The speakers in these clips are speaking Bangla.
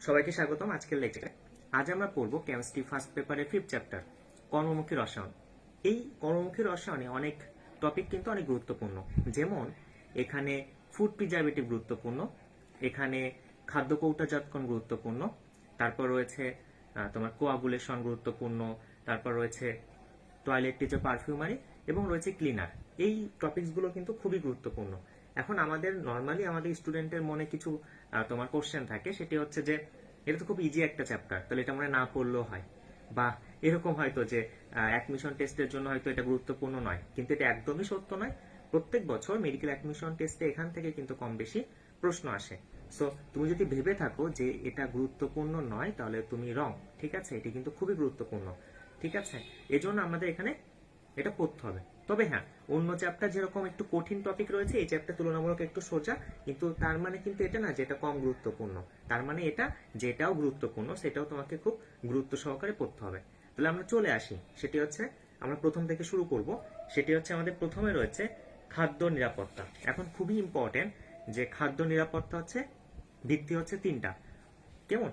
সবাইকে স্বাগতম আজকের লেকচারে। আজ আমরা পড়ব কেমিস্ট্রি ফার্স্ট পেপারের 5th চ্যাপ্টার কর্মমুখী রসায়ন। এই কর্মমুখী রসায়নে অনেক টপিক কিন্তু অনেক গুরুত্বপূর্ণ, যেমন এখানে ফুড প্রিজারভেটিভ গুরুত্বপূর্ণ, এখানে খাদ্য কৌটাজাতকরণ গুরুত্বপূর্ণ, তারপর রয়েছে তোমার কোয়াগুলেশন গুরুত্বপূর্ণ, তারপর রয়েছে টয়লেট টিচার পারফিউমারি এবং রয়েছে ক্লিনার। এই টপিকসগুলো কিন্তু খুবই গুরুত্বপূর্ণ। এখন আমাদের নর্মালি আমাদের স্টুডেন্টের মনে কিছু তোমার কোশ্চেন থাকে, সেটি হচ্ছে যে এটা তো খুব ইজি একটা চ্যাপ্টার, তাহলে এটা আমরা না পড়লেও হয়, বা এরকম হয়তো যে অ্যাডমিশন টেস্টের জন্য হয়তো এটা গুরুত্বপূর্ণ নয়, কিন্তু এটা একদমই সত্য নয়। প্রত্যেক বছর মেডিকেল অ্যাডমিশন টেস্টে এখান থেকে কিন্তু কম বেশি প্রশ্ন আসে। সো তুমি যদি ভেবে থাকো যে এটা গুরুত্বপূর্ণ নয়, তাহলে তুমি রং। ঠিক আছে, এটি কিন্তু খুবই গুরুত্বপূর্ণ। ঠিক আছে, এজন্য আমাদের এখানে এটা পড়তে হবে। তবে হ্যাঁ, অন্য চ্যাপ্টার যেরকম একটু কঠিন টপিক রয়েছে, এই চ্যাপ্টার তুলনামূলক একটু সোজা, কিন্তু তার মানে কিন্তু এটা না যে এটা কম গুরুত্বপূর্ণ। তার মানে এটা যেটাও গুরুত্বপূর্ণ সেটাও তোমাকে খুব গুরুত্ব সহকারে পড়তে হবে। তাহলে আমরা চলে আসি, সেটি হচ্ছে আমরা প্রথম থেকে শুরু করব। সেটি হচ্ছে আমাদের প্রথমে রয়েছে খাদ্য নিরাপত্তা। এখন খুবই ইম্পর্টেন্ট যে খাদ্য নিরাপত্তা হচ্ছে ভিত্তি হচ্ছে তিনটা। কেমন?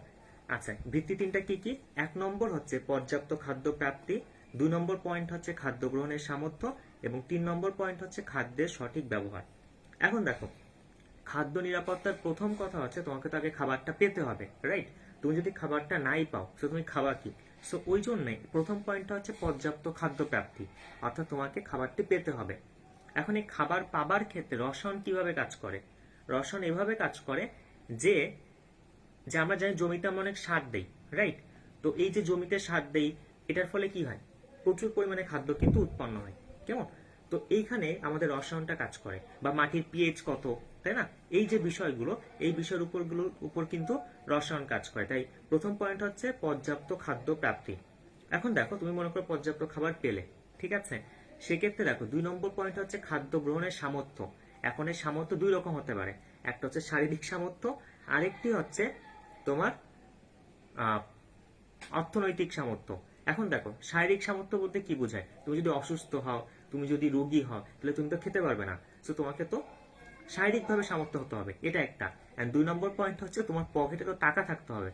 আচ্ছা, ভিত্তি তিনটা কি কি? 1 নম্বর হচ্ছে পর্যাপ্ত খাদ্য প্রাপ্তি, 2 নম্বর পয়েন্ট হচ্ছে খাদ্য গ্রহণের সামর্থ্য, এবং 3 নম্বর পয়েন্ট হচ্ছে খাদ্যের সঠিক ব্যবহার। এখন দেখো, খাদ্য নিরাপত্তার প্রথম কথা হচ্ছে তোমাকে তো আগে খাবারটা পেতে হবে, রাইট? তুমি যদি খাবারটা নাই পাও, সো তুমি খাবা কি? সো ওই জন্যই প্রথম পয়েন্টটা হচ্ছে পর্যাপ্ত খাদ্য প্রাপ্তি, অর্থাৎ তোমাকে খাবারটি পেতে হবে। এখন এই খাবার পাবার ক্ষেত্রে রসায়ন কিভাবে কাজ করে? রসায়ন এভাবে কাজ করে যে যে আমরা জানি জমিতে আমরা অনেক সার দেই, রাইট? তো এই যে জমিতে সার দেই, এটার ফলে কি হয়? প্রচুর পরিমাণে খাদ্য কিন্তু উৎপন্ন হয়। কেমন? তো এইখানে আমাদের রসায়নটা কাজ করে, বা মাটির পিএইচ কত, তাই না? এই যে বিষয়গুলো, এই বিষয়ের উপর কিন্তু রসায়ন কাজ করে। তাই প্রথম পয়েন্ট হচ্ছে পর্যাপ্ত খাদ্য প্রাপ্তি। এখন দেখো, তুমি মনে করো পর্যাপ্ত খাবার পেলে, ঠিক আছে? সেক্ষেত্রে দেখো 2 নম্বর পয়েন্ট হচ্ছে খাদ্য গ্রহণের সামর্থ্য। এখন এই সামর্থ্য দুই রকম হতে পারে, একটা হচ্ছে শারীরিক সামর্থ্য, আরেকটি হচ্ছে তোমার অর্থনৈতিক সামর্থ্য। এখন দেখো, শারীরিক সামর্থ্য বলতে কি বোঝায়? তুমি যদি অসুস্থ হও, তুমি যদি রোগী হও, তাহলে তুমি তো খেতে পারবে না। সো তোমাকে তো শারীরিকভাবে সামর্থ্য হতে হবে, এটা একটা। এন্ড 2 নম্বর পয়েন্ট হচ্ছে তোমার পকেটে তো টাকা থাকতে হবে।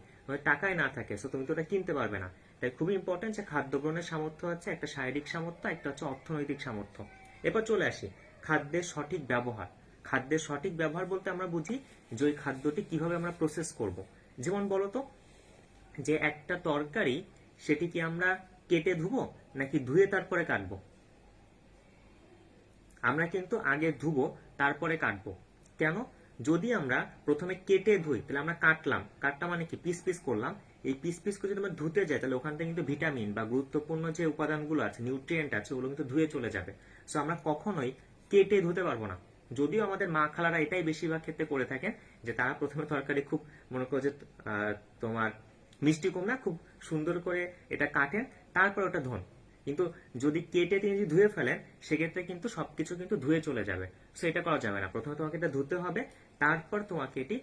টাকাই না থাকে, সো তুমি তো ওটা কিনতে পারবে না। তাই খুবই ইম্পর্টেন্ট যে খাদ্য গ্রহণের সামর্থ্য হচ্ছে একটা শারীরিক সামর্থ্য, একটা হচ্ছে অর্থনৈতিক সামর্থ্য। এরপর চলে আসি খাদ্যের সঠিক ব্যবহার। খাদ্যের সঠিক ব্যবহার বলতে আমরা বুঝি যে ওই খাদ্যটি কিভাবে আমরা প্রসেস করব। যেমন বলতো, যে একটা তরকারি, সেটি কি আমরা কেটে ধুবো নাকি ধুয়ে তারপরে কাটবো? আমরা কিন্তু আগে ধুবো তারপরে কাটবো। কেন? যদি আমরা প্রথমে কেটে ধুই, তাহলে আমরা কাটটা মানে কি? পিস পিস করলাম। এই পিস পিস করে যদি আমরা ধুতে যাই, তাহলে ওখান থেকে কিন্তু ভিটামিন বা গুরুত্বপূর্ণ যে উপাদানগুলো আছে, নিউট্রিয়েন্ট আছে, ওগুলো কিন্তু ধুয়ে চলে যাবে। সো আমরা কখনোই কেটে ধুতে পারবো না। যদিও আমাদের মা খালারা এটাই বেশিরভাগ ক্ষেত্রে করে থাকেন, যে তারা প্রথমে তরকারি খুব মনে করো যে তোমার মিষ্টি কুমড়া খুব সুন্দর করে এটা কাটেন, তারপর ওটা ধোন। কিন্তু যদি কেটে তিনি যদি ধুয়ে ফেলেন, সেক্ষেত্রে কিন্তু সবকিছু কিন্তু ধুয়ে চলে যাবে। সো এটা করা যাবে না। প্রথমে তোমাকে এটা ধুতে হবে, তারপর তোমাকে এটি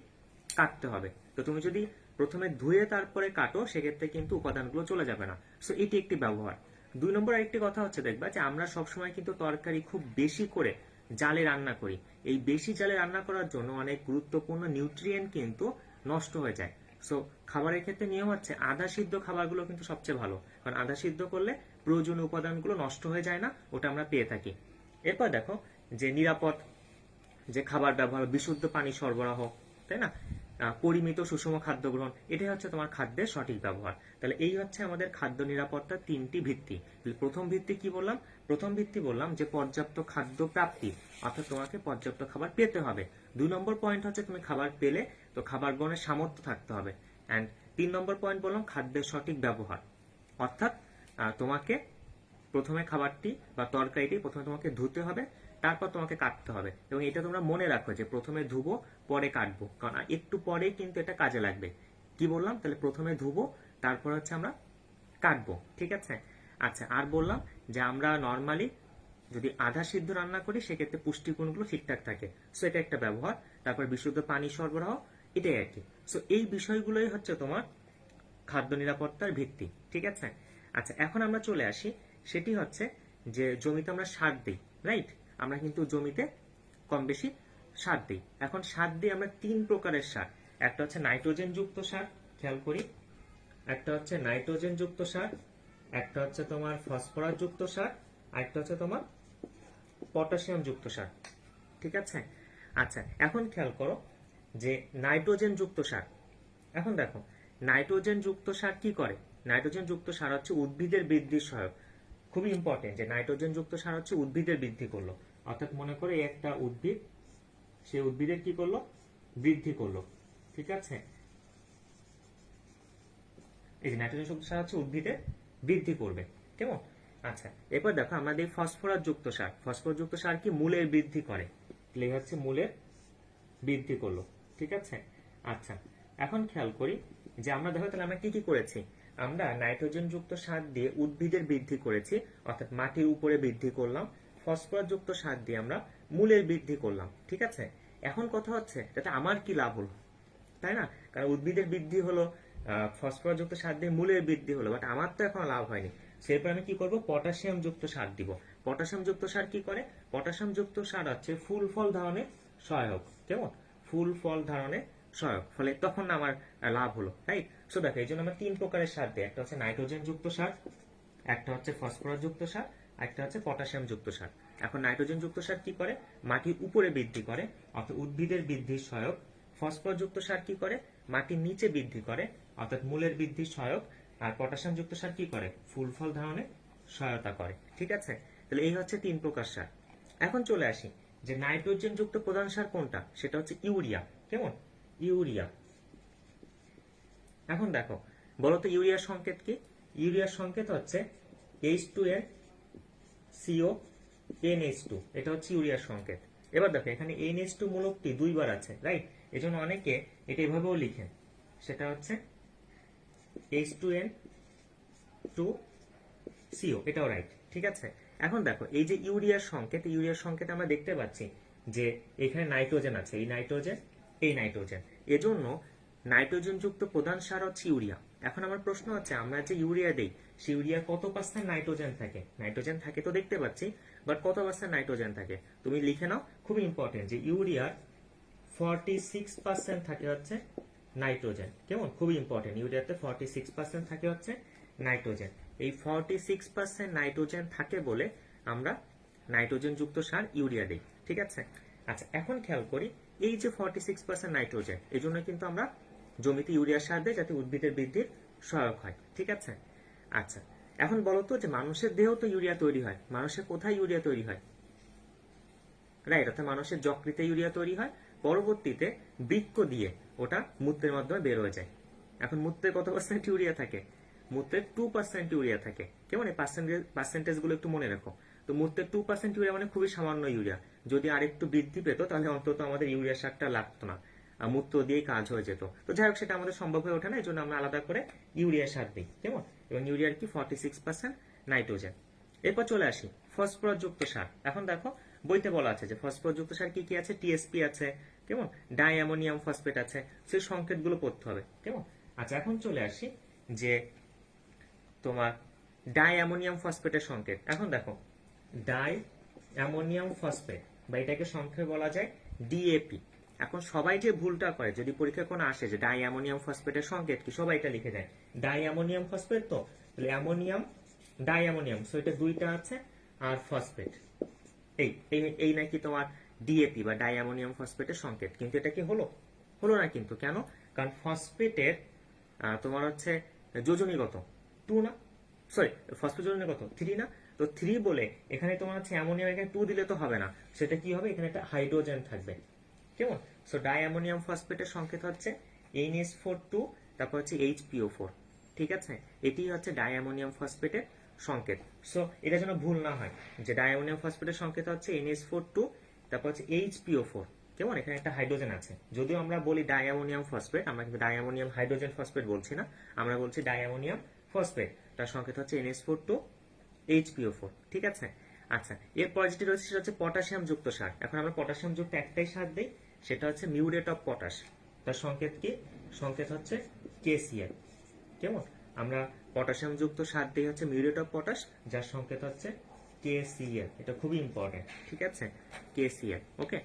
কাটতে হবে। তো তুমি যদি প্রথমে ধুয়ে তারপরে কাটো, সেক্ষেত্রে কিন্তু উপাদানগুলো চলে যাবে না। সো এটি একটি ব্যবহার। 2 নম্বর আরেকটি কথা হচ্ছে, দেখবা যে আমরা সবসময় কিন্তু তরকারি খুব বেশি করে জালে রান্না করি। এই বেশি জালে রান্না করার জন্য অনেক গুরুত্বপূর্ণ নিউট্রিয়েন্ট কিন্তু নষ্ট হয়ে যায়। সো খাবারের ক্ষেত্রে নিয়ম হচ্ছে আধা সিদ্ধ খাবারগুলো কিন্তু সবচেয়ে ভালো, কারণ আধা সিদ্ধ করলে প্রয়োজনীয় উপাদানগুলো নষ্ট হয়ে যায় না, ওটা আমরা পেয়ে থাকি। এরপর দেখো যে নিরাপদ যে খাবার ব্যবহার, বিশুদ্ধ পানি সরবরাহ, তাই না? পরিমিত সুষম খাদ্য গ্রহণ, এটাই হচ্ছে তোমার খাদ্যের সঠিক ব্যবহার। তাহলে এই হচ্ছে আমাদের খাদ্য নিরাপত্তার 3টি ভিত্তি। প্রথম ভিত্তি কি বললাম? প্রথম ভিত্তি বললাম যে পর্যাপ্ত খাদ্য প্রাপ্তি, অর্থাৎ তোমাকে পর্যাপ্ত খাবার পেতে হবে। 2 নম্বর পয়েন্ট হচ্ছে তুমি খাবার পেলে তো খাবার গ্রহণের সামর্থ্য থাকতে হবে। অ্যান্ড 3 নম্বর পয়েন্ট বললাম খাদ্যের সঠিক ব্যবহার, অর্থাৎ তোমাকে প্রথমে খাবারটি বা তরকারিটি প্রথমে তোমাকে ধুতে হবে, তারপর তোমাকে কাটতে হবে। এবং এটা তোমরা মনে রাখো যে প্রথমে ধুবো পরে কাটবো, কারণ একটু পরেই কিন্তু এটা কাজে লাগবে। কি বললাম? তাহলে প্রথমে ধুবো, তারপর হচ্ছে আমরা কাটবো, ঠিক আছে? আচ্ছা, আর বললাম যে আমরা নর্মালি যদি আধা সিদ্ধ রান্না করি, সেক্ষেত্রে পুষ্টিগুণগুলো ঠিকঠাক থাকে। সো এটা একটা ব্যবহার। তারপর বিশুদ্ধ পানি সরবরাহ, এটাই আর কি। সো এই বিষয়গুলোই হচ্ছে তোমার খাদ্য নিরাপত্তার ভিত্তি, ঠিক আছে? আচ্ছা, এখন আমরা চলে আসি, সেটি হচ্ছে যে জমিতে আমরা সার দিই, রাইট? আমরা কিন্তু জমিতে কম বেশি সার দিই। এখন সার দিই আমরা 3 প্রকারের সার। একটা হচ্ছে নাইট্রোজেন যুক্ত সার, খেয়াল করি, একটা হচ্ছে নাইট্রোজেন যুক্ত সার, একটা হচ্ছে তোমার ফসফরাস যুক্ত সার, আরেকটা হচ্ছে তোমার পটাশিয়াম যুক্ত সার। ঠিক আছে। আচ্ছা, এখন খেয়াল করো যে নাইট্রোজেন যুক্ত সার। এখন দেখো নাইট্রোজেন যুক্ত সার কি করে। নাইট্রোজেন যুক্ত সার হচ্ছে উদ্ভিদের বৃদ্ধির সহায়ক। খুবই ইম্পর্টেন্ট যে নাইট্রোজেন যুক্ত সার হচ্ছে উদ্ভিদের বৃদ্ধি করলো। অর্থাৎ মনে করো এই একটা উদ্ভিদ, সে উদ্ভিদের কি করলো, বৃদ্ধি করলো। ঠিক আছে, এই যে নাইট্রোজেন যুক্ত সার হচ্ছে উদ্ভিদের বৃদ্ধি করবে। কেমন? আচ্ছা, এরপর দেখো আমাদের ফসফরাস যুক্ত সার। ফসফরাস যুক্ত সার কি মূলের বৃদ্ধি করে, তাহলে হচ্ছে মূলের বৃদ্ধি করলো। ঠিক আছে। আচ্ছা, এখন খেয়াল করি যে আমরা দেখো তাহলে আমরা কি কি করেছি। আমরা নাইট্রোজেন যুক্ত সার দিয়ে উদ্ভিদের বৃদ্ধি করেছি, অর্থাৎ মাটির উপরে বৃদ্ধি করলাম। ফসফরাস যুক্ত সার দিয়ে আমরা মূলের বৃদ্ধি করলাম। ঠিক আছে। এখন কথা হচ্ছে যাতে আমার কি লাভ হলো, তাই না? কারণ উদ্ভিদের বৃদ্ধি হলো, ফসফরাস যুক্ত সার দিয়ে মূলের বৃদ্ধি হলো, বাট আমার তো এখন লাভ হয়নি। সেরপর আমি কি করব, পটাশিয়াম যুক্ত সার দিব। পটাশিয়াম যুক্ত সার কি করে? পটাশিয়াম যুক্ত সার হচ্ছে ফুল ফল ধারণে সহায়ক। কেমন? ফুল ফল ধারণে সহায়ক, ফলে তখন আমার লাভ হলো, রাইট? সো দেখো এই জন্য আমরা 3 প্রকারের সার দিই। একটা হচ্ছে নাইট্রোজেন যুক্ত সার, একটা হচ্ছে ফসফরাস যুক্ত সার, একটা হচ্ছে পটাশিয়াম যুক্ত সার। এখন নাইট্রোজেন যুক্ত সার কি করে? মাটির উপরে বৃদ্ধি করে, অর্থাৎ উদ্ভিদের বৃদ্ধির সহায়ক। ফসফরাস যুক্ত সার কি করে? মাটির নিচে বৃদ্ধি করে, অর্থাৎ মূলের বৃদ্ধির সহায়ক। আর পটাশিয়াম যুক্ত সার কি করে? ফুল ফল ধারণে সহায়তা করে। ঠিক আছে। তাহলে এই হচ্ছে 3 প্রকার সার। এখন চলে আসি যে নাইট্রোজেন যুক্ত প্রধান সার কোনটা, সেটা হচ্ছে ইউরিয়া। কেমন? ইউরিয়া। এখন দেখো, বলতো ইউরিয়ার সংকেত কি? ইউরিয়ার সংকেত হচ্ছে H2N CO NH2, এটা হচ্ছে ইউরিয়ার সংকেত। এবার দেখো এখানে NH2 মূলকটি 2 বার আছে, রাইট? এজন্য অনেকে এটা এভাবেও লিখেন, সেটা হচ্ছে H2N2CO, এটাও রাইট। ঠিক আছে। এখন দেখো এই যে ইউরিয়ার সংকেত, ইউরিয়ার সংকেত আমরা দেখতে পাচ্ছি যে এখানে নাইট্রোজেন আছে, এই নাইট্রোজেন, এই নাইট্রোজেন, এজন্য নাইট্রোজেন যুক্ত প্রধান সার হচ্ছে ইউরিয়া। এখন আমার প্রশ্ন হচ্ছে আমরা যে ইউরিয়া দেই, সেই ইউরিয়া কত পার্সেন্ট নাইট্রোজেন থাকে? নাইট্রোজেন থাকে তো দেখতে পাচ্ছি, বাট কত পার্সেন্ট নাইট্রোজেন থাকে তুমি লিখে নাও। খুব ইম্পর্টেন্ট যে ইউরিয়ার 46% থাকে হচ্ছে নাইট্রোজেন। কেমন? খুবই ইম্পর্টেন্ট, ইউরিয়াতে 46% থাকে হচ্ছে নাইট্রোজেন। এই 46% নাইট্রোজেন থাকে বলে আমরা নাইট্রোজেন যুক্ত সার ইউরিয়া দিই। ঠিক আছে। আচ্ছা, এখন খেয়াল করি এই যে 46% নাইট্রোজেন, এই জন্য কিন্তু আমরা জমিতে ইউরিয়া সার দেয় যাতে উদ্ভিদের বৃদ্ধির সহায়ক হয়। ঠিক আছে। আচ্ছা, এখন বলতো যে মানুষের দেহ তো ইউরিয়া তৈরি হয়, মানুষের কোথায় ইউরিয়া তৈরি হয়? রাইট, অর্থাৎ মানুষের যকৃতে ইউরিয়া তৈরি হয়, পরবর্তীতে বৃক্ক দিয়ে ওটা মূত্রের মাধ্যমে বের হয়ে যায়। এখন মূত্রে কত পার্সেন্ট ইউরিয়া থাকে? মূত্রে 2% ইউরিয়া থাকে। কেমন? এই পার্সেন্টেজ গুলো একটু মনে রাখো। তো মূত্রে 2% ইউরিয়া মানে খুবই সামান্য ইউরিয়া। যদি আরেকটু বৃদ্ধি পেত তাহলে অন্তত আমাদের ইউরিয়া সারটা লাগতো না, মূত্র দিয়েই কাজ হয়ে যেত। তো যাই হোক, সেটা আমাদের সম্ভব হয়ে ওঠে না, এই জন্য আমরা আলাদা করে ইউরিয়া সার দিই। কেমন? এবং ইউরিয়ার কি 46% নাইট্রোজেন। এরপর চলে আসি ফসফরাস যুক্ত সার। এখন দেখো বইতে বলা আছে যে ফসফরাস যুক্ত সার কি কি আছে? টিএসপি আছে, কেমন? ডাই অ্যামোনিয়াম ফসফেট আছে, সেই সংকেতগুলো পড়তে হবে। কেমন? আচ্ছা, এখন চলে আসি যে তোমার ডাই অ্যামোনিয়াম ফসফেটের সংকেত। এখন দেখো ডাই অ্যামোনিয়াম ফসফেট, বা এটাকে সংক্ষেপে বলা যায় ডিএপি। এখন সবাই যে ভুলটা করে, যদি পরীক্ষায় কোনো আসে যে ডাই অ্যামোনিয়াম ফসফেটের সংকেত কি, সবাই এটা লিখে দেয় ডাই অ্যামোনিয়াম ফসফেট। তো তাহলে অ্যামোনিয়াম, ডাই অ্যামোনিয়াম, সো এটা 2টা আছে, আর ফসফেট, এই এই নাকি তোমার ডিএপি বা ডাই অ্যামোনিয়াম ফসফেটের সংকেত। কিন্তু এটা কি হলো? হলো না কিন্তু। কেন? কারণ ফসফেটের তোমার হচ্ছে যোজনী কত? 2 না? সরি, ফসফেট যোজনী কত? 3 না? তো 3 বলে এখানে তোমার হচ্ছে অ্যামোনিয়াম, এখানে 2 দিলে তো হবে না, সেটা কি হবে? এখানে একটা হাইড্রোজেন থাকবে। কেমন? সো ডাই অ্যামোনিয়াম ফসফেটের সংকেত হচ্ছে NH4 2, তারপর হচ্ছে HPO4। ঠিক আছে। এটি হচ্ছে ডাই অ্যামোনিয়াম ফসফেটের সংকেত। সো এটা যেন ভুল না হয় যে ডাই অ্যামোনিয়াম ফসফেটের সংকেত হচ্ছে NH4 2, তারপর হচ্ছে HPO4। কেমন? এখানে একটা হাইড্রোজেন আছে। যদিও আমরা বলি ডাই অ্যামোনিয়াম ফসফেট, আমরা কিন্তু ডাই অ্যামোনিয়াম হাইড্রোজেন ফসফেট বলছি না, আমরা বলছি ডাই অ্যামোনিয়াম ফসফেট। তার সংকেত হচ্ছে NH4 2 HPO4। ঠিক আছে। আচ্ছা, এরপর যেটি রয়েছে সেটা হচ্ছে পটাশিয়াম যুক্ত সার। এখন আমরা পটাশিয়াম যুক্ত একটাই সার দিই, সেটা হচ্ছে মিউরেট অফ পটাশ। তার সংকেত কি? সংকেত হচ্ছে KCl। কেমন? আমরা পটাশিয়াম যুক্ত সার দিই হচ্ছে মিউরেট অফ পটাশ, যার সংকেত হচ্ছে KCl। এটা খুবই ইম্পর্টেন্ট। ঠিক আছে, KCl। ওকে।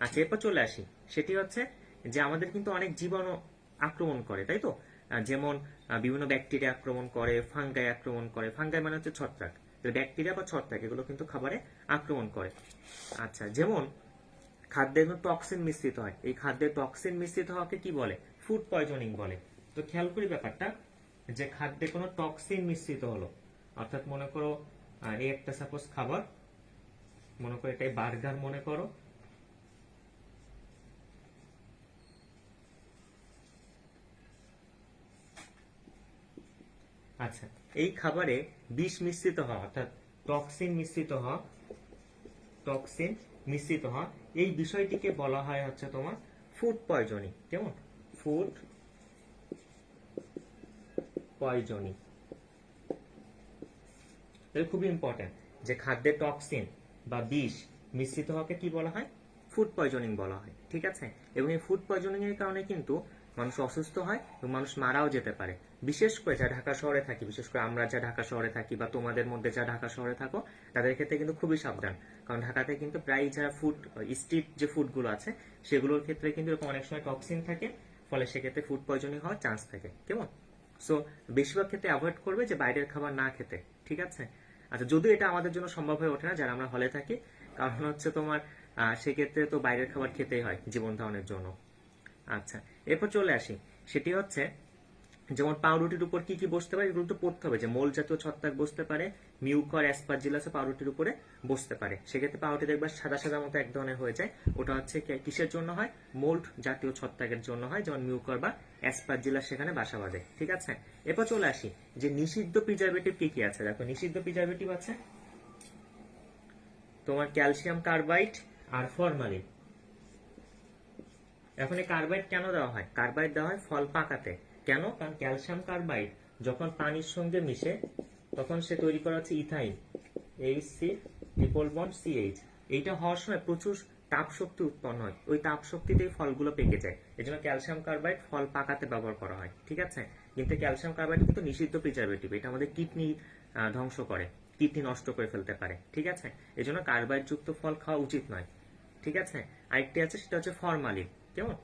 আচ্ছা, এরপর চলে আসি, সেটি হচ্ছে যে আমাদের কিন্তু অনেক জীবাণু আক্রমণ করে, তাই তো? যেমন বিভিন্ন ব্যাকটেরিয়া আক্রমণ করে, ফাঙ্গাই আক্রমণ করে। ফাঙ্গাই মানে হচ্ছে ছত্রাক, ব্যাকটেরিয়া বা ছত্রাক এগুলো কিন্তু খাবারে আক্রমণ করে। আচ্ছা, যেমন খাদ্যে টক্সিন মিশ্রিত হয়, এই খাদ্যে টক্সিন মিশ্রিত হওয়াকে কি বলে? ফুড পয়জনিং বলে। তো খেয়াল করি ব্যাপারটা, যে খাদ্যে কোনো টক্সিন মিশ্রিত হলো, অর্থাৎ মনে করো এই একটা সাপোজ খাবার, মনে করো এটাই বার্গার মনে করো, আচ্ছা এই খাবারে বিষ মিশ্রিত হওয়া অর্থাৎ টক্সিন মিশ্রিত হওয়া, টক্সিন মিশ্রিত হওয়া, এই বিষয়টিকে বলা হয় হচ্ছে তোমার ফুড পয়জনিং। কেমন? Food poisoning. এটা খুবই ইম্পর্টেন্ট যে খাদ্যে টক্সিন বা বিষ মিশ্রিত হওয়াকে কি বলা হয়? ফুড পয়জনিং বলা হয়। ঠিক আছে, এবং এই ফুড পয়জনিং এর কারণে কিন্তু মানুষ অসুস্থ হয় এবং মানুষ মারাও যেতে পারে। বিশেষ করে যা ঢাকা শহরে থাকি, বিশেষ করে আমরা যা ঢাকা শহরে থাকি বা তোমাদের মধ্যে যা ঢাকা শহরে থাকো, তাদের ক্ষেত্রে কিন্তু খুবই সাবধান। কারণ ঢাকাতে কিন্তু প্রায় যারা ফুড স্ট্রিট যে ফুডগুলো আছে সেগুলোর ক্ষেত্রে কিন্তু এরকম অনেক সময় টক্সিন থাকে, ফলে সেক্ষেত্রে ফুড পয়জনিং হওয়ার চান্স থাকে। কেমন? সো বেশিরভাগ ক্ষেত্রে অ্যাভয়েড করবে যে বাইরের খাবার না খেতে। ঠিক আছে, আচ্ছা যদিও এটা আমাদের জন্য সম্ভব হয়ে ওঠে না যারা আমরা হলে থাকি, কারণ হচ্ছে তোমার সেক্ষেত্রে তো বাইরের খাবার খেতেই হয় জীবন ধারণের জন্য। আচ্ছা, এরপর চলে আসি, সেটি হচ্ছে যেমন পাউরুটির উপর কি কি বসতে পারে, এগুলো তো পড়তে হবে যে মোল জাতীয় ছত্রাক বসতে পারে, মিউকর অ্যাসপারজিলাস পাউরুটির উপরে বসতে পারে। সেক্ষেত্রে পাউরুটি দেখবে সাদা সাদা মতো এক ধরনের হয়ে যায়, ওটা হচ্ছে কিসের জন্য হয়? মোল্ড জাতীয় ছত্রাকের জন্য হয়, যেমন মিউকর বা অ্যাসপারজিলাস সেখানে বাসা বাঁধে। ঠিক আছে, এরপর চলে আসি যে নিষিদ্ধ প্রিজারভেটিভ কি কি আছে। দেখো নিষিদ্ধ প্রিজারভেটিভ আছে তোমার ক্যালসিয়াম কার্বাইড আর ফরমালিন। এখন এই কার্বাইড কেন দেওয়া হয়? কার্বাইড দেওয়া হয় ফল পাকাতে। কেন? কারণ ক্যালসিয়াম কার্বাইড যখন পানির সঙ্গে মিশে তখন সে তৈরি করা হচ্ছে ethyne, HC triple bond CH। এইটা হওয়ার সময় প্রচুর তাপ শক্তি উৎপন্ন হয়, ওই তাপ শক্তিতেই ফলগুলো পেকে যায়। এই জন্য ক্যালসিয়াম কার্বাইড ফল পাকাতে ব্যবহার করা হয়। ঠিক আছে, কিন্তু ক্যালসিয়াম কার্বাইড কিন্তু নিষিদ্ধ প্রিজারভেটিভ, এটা আমাদের কিডনি ধ্বংস করে, কিডনি নষ্ট করে ফেলতে পারে। ঠিক আছে, এই জন্য কার্বাইড যুক্ত ফল খাওয়া উচিত নয়। ঠিক আছে, আরেকটি আছে সেটা হচ্ছে ফরমালিন। কেমন?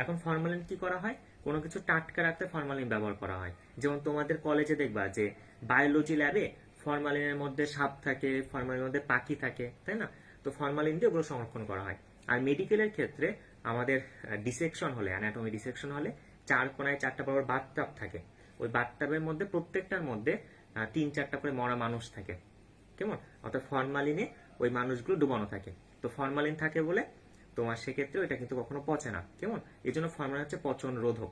এখন ফরমালিন কি করা হয়? কোনো কিছু টাটকা রাখতে ফরমালিন ব্যবহার করা হয়। যেমন তোমাদের কলেজে দেখবা যে বায়োলজি ল্যাবে ফরমালিনের মধ্যে সাপ থাকে, ফরমালিনের মধ্যে পাখি থাকে, তাই না? তো ফরমালিন দিয়ে ওগুলো সংরক্ষণ করা হয়। আর মেডিকেলের ক্ষেত্রে আমাদের ডিসেকশন হলে, অ্যানাটমি ডিসেকশন হলে 4 কোণায় 4টা বড় বাথটাব থাকে, ওই বাথটাবের মধ্যে প্রত্যেকটার মধ্যে 3-4টা করে মরা মানুষ থাকে। কেমন? অর্থাৎ ফরমালিনে ওই মানুষগুলো ডুবানো থাকে। তো ফরমালিন থাকে বলে তোমার সেক্ষেত্রে এটা কিন্তু কখনো পচে না। কেমন? এই জন্য ফরমালিন হচ্ছে পচন রোধক।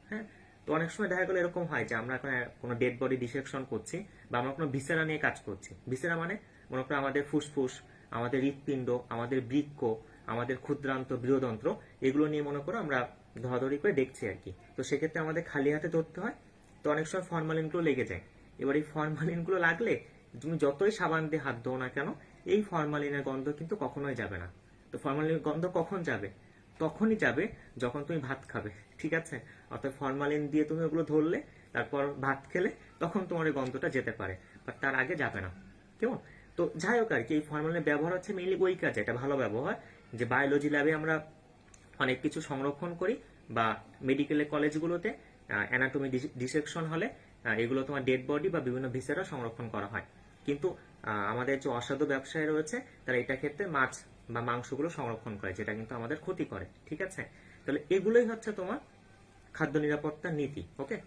হ্যাঁ, তো অনেক সময় দেখা গেলো এরকম হয় যে আমরা এখন কোনো ডেড বডি ডিসেকশন করছি বা আমরা কোনো ভিসেরা নিয়ে কাজ করছি। ভিসেরা মানে মনে করো আমাদের ফুসফুস, আমাদের হৃৎপিণ্ড, আমাদের বৃক্ক, আমাদের ক্ষুদ্রান্ত বৃহদন্ত্র, এগুলো নিয়ে মনে করো আমরা ধরাধরি করে দেখছি আর কি। তো সেক্ষেত্রে আমাদের খালি হাতে ধরতে হয়, তো অনেক সময় ফরমালিনগুলো লেগে যায়। এবার এই ফরমালিনগুলো লাগলে তুমি যতই সাবান দিয়ে হাত ধো না কেন, এই ফরমালিনের গন্ধ কিন্তু কখনোই যাবে না। তো ফরমালিনের গন্ধ কখন যাবে? তখনই যাবে যখন তুমি ভাত খাবে। ঠিক আছে, অর্থাৎ ফরমালিন দিয়ে তুমি ওগুলো ধরলে তারপর ভাত খেলে তখন তোমার এই গন্ধটা যেতে পারে, বাট তার আগে যাবে না। কেমন? তো যাই হোক আর কি, এই ফরমালিনের ব্যবহার হচ্ছে মেইনলি ওই কাজে, এটা ভালো ব্যবহার যে বায়োলজি ল্যাবে আমরা অনেক কিছু সংরক্ষণ করি বা মেডিকেলের কলেজগুলোতে অ্যানাটমি ডিসেকশন হলে এগুলো তোমার ডেড বডি বা বিভিন্ন ভিসেরা সংরক্ষণ করা হয়। কিন্তু আমাদের যে অসাধু ব্যবসায়ী রয়েছে তারা এটা ক্ষেত্রে মাছ বা মাংসগুলো সংরক্ষণ করে, যেটা কিন্তু আমাদের ক্ষতি করে। ঠিক আছে, তাহলে এগুলোই হচ্ছে তোমার খাদ্য নিরাপত্তার নীতি। ওকে,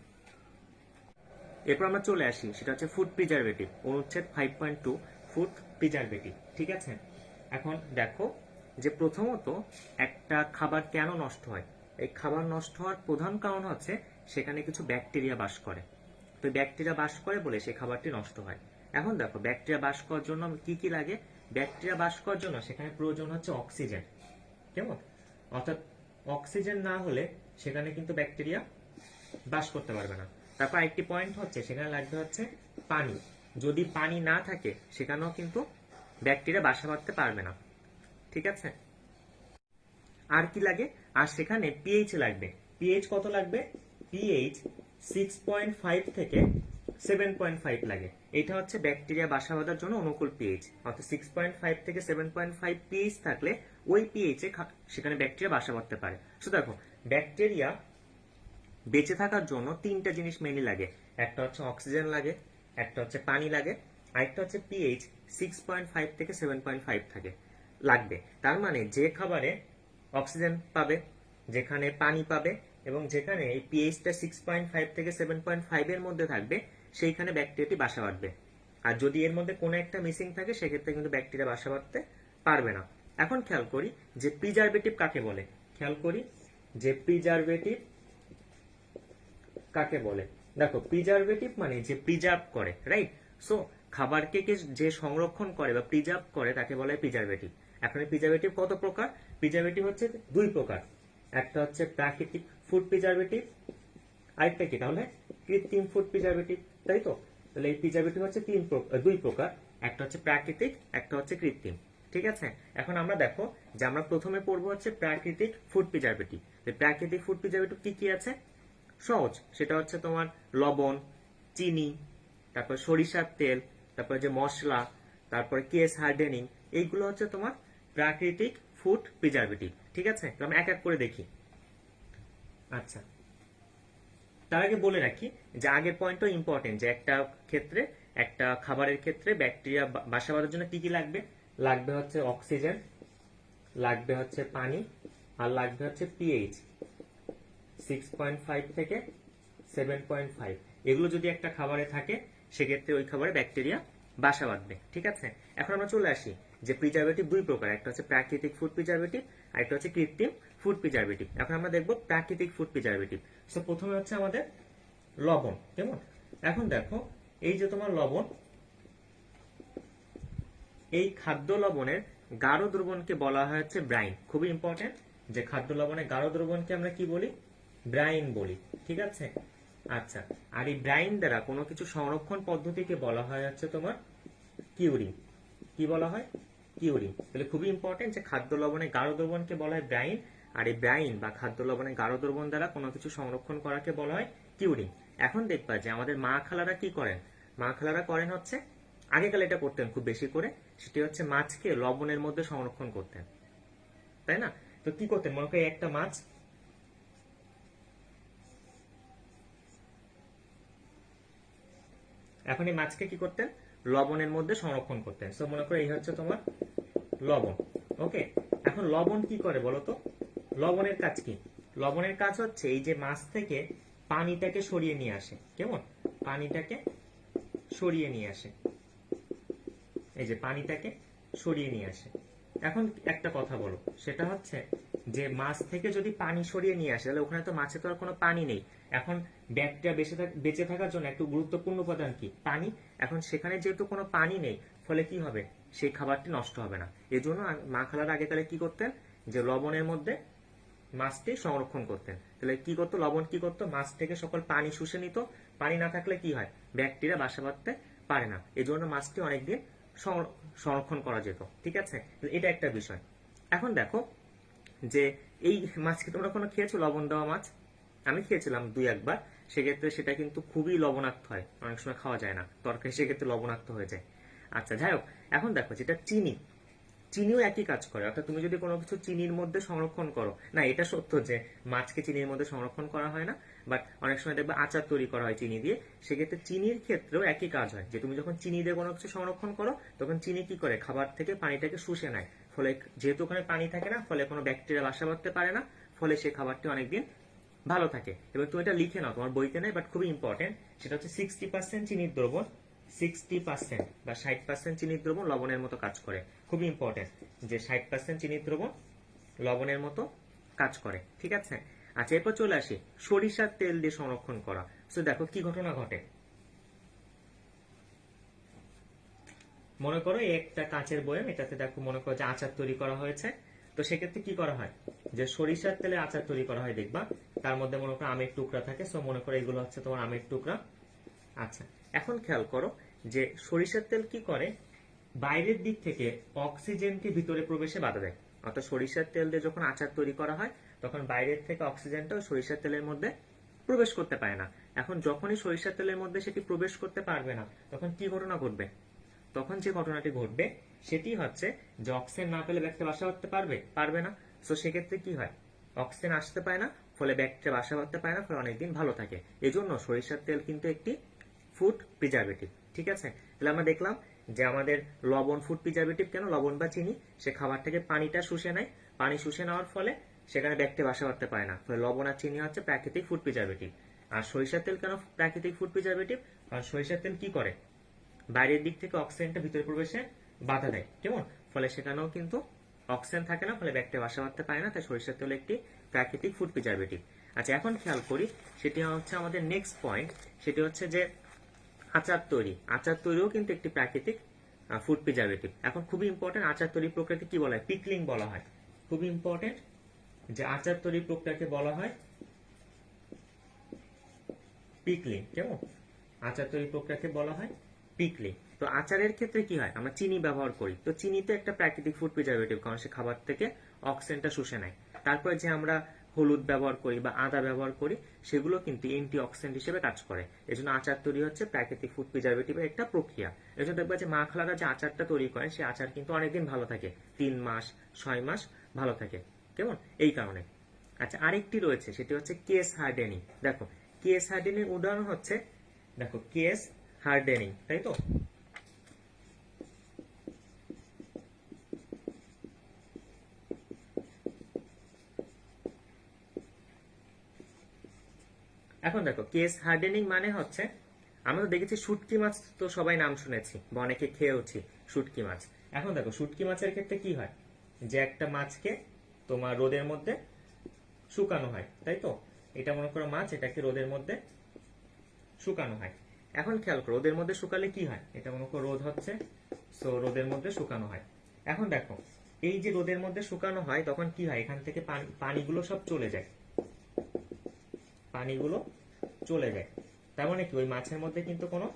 এরপর আমরা চলে আসি, সেটা হচ্ছে ফুড প্রিজারভেটিভ, অনুচ্ছেদ 5.2 ফুড প্রিজারভেটিভ। ঠিক আছে, এখন দেখো যে প্রথমত একটা খাবার কেন নষ্ট হয়। এই খাবার নষ্ট হওয়ার প্রধান কারণ হচ্ছে সেখানে কিছু ব্যাকটেরিয়া বাস করে। তো ব্যাকটেরিয়া বাস করে বলে সেই খাবারটি নষ্ট হয়। এখন দেখো ব্যাকটেরিয়া বাস করার জন্য কি কি লাগে? ব্যাকটেরিয়া বাস করার জন্য সেখানে প্রয়োজন হচ্ছে অক্সিজেন। কেমন? অর্থাৎ অক্সিজেন না হলে সেখানে কিন্তু ব্যাকটেরিয়া বাস করতে পারবে না। তারপর আরেকটি পয়েন্ট হচ্ছে সেখানে লাগবে হচ্ছে পানি। যদি পানি না থাকে সেখানেও কিন্তু ব্যাকটেরিয়া বাসা বাঁধতে পারবে না। ঠিক আছে, আর কি লাগে? আর সেখানে পিএইচ লাগবে। পিএইচ কত লাগবে? পিএইচ 6.5 থেকে 7.5 লাগে। এটা হচ্ছে ব্যাকটেরিয়া বাসা বাঁধার জন্য অনুকূল পিএইচ। অর্থাৎ 6.5 থেকে 7.5 পিএইচ থাকলে ওই পিএইচ এ সেখানে ব্যাকটেরিয়া বাসা বাঁধতে পারে। তো দেখো ব্যাকটেরিয়া বেঁচে থাকার জন্য তিনটা জিনিস মেনলি লাগে। একটা হচ্ছে অক্সিজেন লাগে, একটা হচ্ছে পানি লাগে, আরেকটা হচ্ছে পিএইচ 6.5 থেকে 7.5 থাকে লাগবে। তার মানে যে খাবারে অক্সিজেন পাবে, যেখানে পানি পাবে এবং যেখানে এই পিএইচটা 6.5 থেকে 7.5 এর মধ্যে থাকবে, সেইখানে ব্যাকটেরিয়াটি বাসা বাঁধবে। আর যদি এর মধ্যে কোনো একটা মিসিং থাকে সেক্ষেত্রে কিন্তু ব্যাকটেরিয়া বাসা বাঁধতে পারবে না। এখন খেয়াল করি যে প্রিজারভেটিভ কাকে বলে। খেয়াল করি যে প্রিজারভেটিভ কাকে বলে। দেখো প্রিজারভেটিভ মানে যে প্রিজার্ভ করে, রাইট? সো খাবারকে যে সংরক্ষণ করে বা প্রিজার্ভ করে তাকে বলে প্রিজারভেটিভ। এখন প্রিজারভেটিভ কত প্রকার? প্রিজারভেটিভ হচ্ছে দুই প্রকার, একটা হচ্ছে প্রাকৃতিক ফুড প্রিজারভেটিভ, আরেকটা কি তাহলে কৃত্রিম ফুড প্রিজারভেটিভ, তাই তো? তাহলে এই প্রিজারভেটিভ হচ্ছে দুই প্রকার, একটা হচ্ছে প্রাকৃতিক, একটা হচ্ছে কৃত্রিম। ঠিক আছে, এখন আমরা দেখো যে আমরা প্রথমে পড়বো হচ্ছে প্রাকৃতিক ফুড প্রিজারভেটিভ। প্রাকৃতিক ফুড প্রিজারভেটিভ কি কি আছে? সহজ, সেটা হচ্ছে তোমার লবণ, চিনি, তারপর সরিষার তেল, তারপর যে মশলা, তারপর কেস হার্ডেনিং, এইগুলো হচ্ছে তোমার প্রাকৃতিক ফুড প্রিজারভেটিভ। ঠিক আছে, আমরা এক এক করে দেখি। আচ্ছা, তার আগে বলে রাখি যে আগের পয়েন্টও ইম্পর্টেন্ট, যে একটা ক্ষেত্রে, একটা খাবারের ক্ষেত্রে ব্যাকটেরিয়া বাসা বাঁধার জন্য কি কি লাগবে? লাগবে হচ্ছে অক্সিজেন, লাগবে হচ্ছে পানি, আর লাগবে হচ্ছে পিএইচ 6.5 থেকে 7.5। এগুলো যদি একটা খাবারে থাকে সেক্ষেত্রে ওই খাবারে ব্যাকটেরিয়া বাসা বাঁধবে। ঠিক আছে, এখন আমরা চলে আসি যে প্রিজারভেটিভ দুই প্রকার, একটা হচ্ছে প্রাকৃতিক ফুড প্রিজারভেটিভ আর একটা হচ্ছে কৃত্রিম ফুড প্রিজারভেটিভ। এখন আমরা দেখবো প্রাকৃতিক ফুড প্রিজারভেটিভ। সো প্রথমে হচ্ছে আমাদের লবণ, কেমন? এখন দেখো এই যে তোমার লবণ, এই খাদ্য লবণের গাঢ় দ্রবণকে বলা হয় হচ্ছে ব্রাইন। খুবই ইম্পর্টেন্ট যে খাদ্য লবণের গাঢ় দ্রবণকে আমরা কি বলি? ব্রাইন বলি। ঠিক আছে, আচ্ছা, আর এই ব্রাইন দ্বারা কোনো কিছু সংরক্ষণ পদ্ধতিকে বলা হয় হচ্ছে তোমার কিউরিং। কি বলা হয়? কিউরিং। তাহলে খুবই ইম্পর্টেন্ট যে খাদ্য লবণের গাঢ় দ্রবণকে বলা হয় ব্রাইন, আর এই ব্রাইন বা খাদ্য লবণের গাঢ় দ্রবণ দ্বারা কোনো কিছু সংরক্ষণ করাকে বলা হয় কিউরিং। এখন দেখবা যে আমাদের মা খালারা কি করেন? মা খালারা করেন হচ্ছে, আগেকালে এটা করতেন খুব বেশি করে, সেটি হচ্ছে মাছকে লবণের মধ্যে সংরক্ষণ করতেন, তাই না? তো কি করতেন? মনে করি একটা মাছ, এখন এই মাছকে কি করতেন? লবণের মধ্যে সংরক্ষণ করতেন। সো মনে করো এই হচ্ছে তোমার লবণ। ওকে, এখন লবণ কি করে বলো তো? লবণের কাজ কি? লবণের কাজ হচ্ছে এই যে মাছ থেকে পানিটাকে সরিয়ে নিয়ে আসে, কেমন? পানিটাকে সরিয়ে নিয়ে আসে, এই যে পানিটাকে সরিয়ে নিয়ে আসে। এখন একটা কথা বলো, সেটা হচ্ছে যে মাছ থেকে যদি পানি সরিয়ে নিয়ে আসে তাহলে ওখানে তো মাছে তো আর কোনো পানি নেই। এখন ব্যাকটেরিয়া বেঁচে থাকার জন্য একটু গুরুত্বপূর্ণ উপাদান কি? পানি। এখন সেখানে যেহেতু কোনো পানি নেই, ফলে কি হবে? সেই খাবারটি নষ্ট হবে না। এই জন্য মা খালার আগেকালে কি করতেন? যে লবণের মধ্যে মাছটি সংরক্ষণ করতেন। তাহলে কি করতো? লবণ কি করতো? মাছ থেকে সকল পানি শুষে নিত। পানি না থাকলে কি হয়? ব্যাকটেরিয়া বাসা বাঁধতে পারে না। এই জন্য মাছটি অনেকদিন সংরক্ষণ করা যেত। ঠিক আছে, এটা একটা বিষয়। এখন দেখো যে এই মাছকে তোমরা কোনো খেয়েছো? লবণ দেওয়া মাছ আমি খেয়েছিলাম দুই একবার। সেক্ষেত্রে সেটা কিন্তু খুবই লবণাক্ত হয়, অনেক সময় খাওয়া যায় না, তরকারি সেক্ষেত্রে লবণাক্ত হয়ে যায়। আচ্ছা, যাই হোক, এখন দেখো যেটা চিনি, চিনিও একই কাজ করে। অর্থাৎ তুমি যদি কোনো কিছু চিনির মধ্যে সংরক্ষণ করো, না এটা সত্য যে মাছকে চিনির মধ্যে সংরক্ষণ করা হয় না, বাট অনেক সময় দেখবে আচার তৈরি করা হয় চিনি দিয়ে। সেক্ষেত্রে চিনির ক্ষেত্রেও একই কাজ হয়, যে তুমি যখন চিনি দিয়ে কোনো কিছু সংরক্ষণ করো তখন চিনি কি করে? খাবার থেকে পানিটাকে শুষে নেয়। ফলে যেহেতু ওখানে পানি থাকে না, ফলে কোনো ব্যাকটেরিয়া বাসা বাঁধতে পারে না, ফলে সেই খাবারটি অনেকদিন ভালো থাকে। এবার তুমি এটা লিখে নাও, তোমার বইতে নেই, বাট খুবই ইম্পর্টেন্ট। সেটা হচ্ছে 60% চিনির দ্রবণ, 60% বা 60% চিনির দ্রবণ লবণের মতো কাজ করে। খুবই ইম্পর্টেন্ট যে 60% চিনির দ্রবণ লবণের মতো কাজ করে। ঠিক আছে, আচ্ছা, এরপর চলে আসি সরিষার তেল দিয়ে সংরক্ষণ করা। তো দেখো কি ঘটনা ঘটে। মনে করো একটা কাঁচের বয়াম, এটাতে দেখো মনে করো যে আচার তৈরি করা হয়েছে। তো সেক্ষেত্রে কি করা হয়? যে সরিষার তেলে আচার তৈরি করা হয়, দেখবা তার মধ্যে মনে করো আমের টুকরা থাকে। সো মনে করো এগুলো হচ্ছে তোমার আমের টুকরা। আচ্ছা, এখন খেয়াল করো যে সরিষার তেল কি করে? বাইরের দিক থেকে অক্সিজেনকে ভিতরে প্রবেশে বাধা দেয়। অর্থাৎ সরিষার তেল দিয়ে যখন আচার তৈরি করা হয় তখন বাইরের থেকে অক্সিজেনটা সরিষার তেলের মধ্যে প্রবেশ করতে পারে না। এখন যখনই সরিষার তেলের মধ্যে সেটি প্রবেশ করতে পারবে না, তখন কি ঘটনা ঘটবে? তখন যে ঘটনাটি ঘটবে সেটি হচ্ছে যে অক্সিজেন না পেলে ব্যাকটেরিয়া বাসা বাঁধতে পারবে না। সো সেক্ষেত্রে কি হয়? অক্সিজেন আসতে পারে না, ফলে ব্যাকটেরিয়া বাসা বাঁধতে পারে না, ফলে অনেকদিন ভালো থাকে। এজন্য সরিষার তেল কিন্তু একটি ফুড প্রিজারভেটিভ। ঠিক আছে, তাহলে আমরা দেখলাম যে আমাদের লবণ ফুড প্রিজারভেটিভ কেন, লবণ বা চিনি সে খাবার থেকে পানিটা শুষে নেয়, পানি শুষে নেওয়ার ফলে সেখানে ব্যাকটেরিয়া বাসা বাঁধতে পারে না, ফলে লবণ আর চিনি হচ্ছে প্রাকৃতিক ফুড প্রিজারভেটিভ। আর সরিষার তেল কেন প্রাকৃতিক ফুড প্রিজারভেটিভ? কারণ সরিষার তেল কি করে, বাইরের দিক থেকে অক্সিজেনটা ভিতরে প্রবেশে বাধা দেয়, কেমন, ফলে সেখানেও কিন্তু অক্সিজেন থাকে না, ফলে ব্যাকটেরিয়া বাসা বাঁধতে পারে না, তাই সরিষার তেল একটি প্রাকৃতিক ফুড প্রিজারভেটিভ। আচ্ছা, এখন খেয়াল করি, সেটি হচ্ছে আমাদের নেক্সট পয়েন্ট, সেটি হচ্ছে যে আচার তৈরি। আচার তৈরিও কিন্তু একটি প্রাকৃতিক ফুড প্রিজারভেটিভ। এখন খুবই ইম্পর্টেন্ট, আচার তৈরি প্রক্রিয়াকে কি বলা হয়? পিকলিং বলা হয়। খুবই ইম্পর্টেন্ট যে আচার তৈরি প্রক্রিয়াকে বলা হয় পিকলিং, কেমন, আচার তৈরি প্রক্রিয়াকে বলা হয় পিকলিং। তো আচারের ক্ষেত্রে কি হয়, আমরা চিনি ব্যবহার করি, তো চিনি তো একটা প্রাকৃতিক ফুড প্রিজারভেটিভ, কারণ সে খাবার থেকে অক্সিজেনটা শুষে নেয়। তারপরে যে আমরা হলুদ ব্যবহার করি বা আদা ব্যবহার করি, সেগুলো কিন্তু অ্যান্টি অক্সিডেন্ট হিসেবে কাজ করে। এজন্য আচার তৈরি হচ্ছে প্রাকৃতিক ফুড প্রিজারভেটিভের একটা প্রক্রিয়া। এজন্য দেখবা যে মা খালারা যে আচারটা তৈরি করেন, সেই আচার কিন্তু অনেকদিন ভালো থাকে, 3 মাস 6 মাস ভালো থাকে, কেমন, এই কারণে। আচ্ছা, আরেকটি রয়েছে, সেটি হচ্ছে কেস হার্ডেনিং। দেখো, কেস হার্ডেনিং উদাহরণ হচ্ছে, দেখো কেস হার্ডেনিং, তাই তো। এখন দেখো, কেস হার্ডেনিং মানে হচ্ছে, আমরা তো দেখেছি শুটকি মাছ, তো সবাই নাম শুনেছি বা অনেকে খেয়েওছি শুটকি মাছ। এখন দেখো, শুটকি মাছের ক্ষেত্রে কি হয়, যে একটা মাছকে তোমার রোদের মধ্যে শুকানো হয়, তাই তো। এটা মনে করো মাছ, এটাকে রোদের মধ্যে শুকানো হয়। এখন খেয়াল করো, রোদের মধ্যে শুকালে কি হয়, এটা মনে করো রোদ হচ্ছে, সো রোদের মধ্যে শুকানো হয়। এখন দেখো, এই যে রোদের মধ্যে শুকানো হয়, তখন কি হয়, এখান থেকে পানিগুলো সব চলে যায়, পানিগুলো চলে যায়। তার মানে কি, ওই মাছের মধ্যে কিন্তু কোনো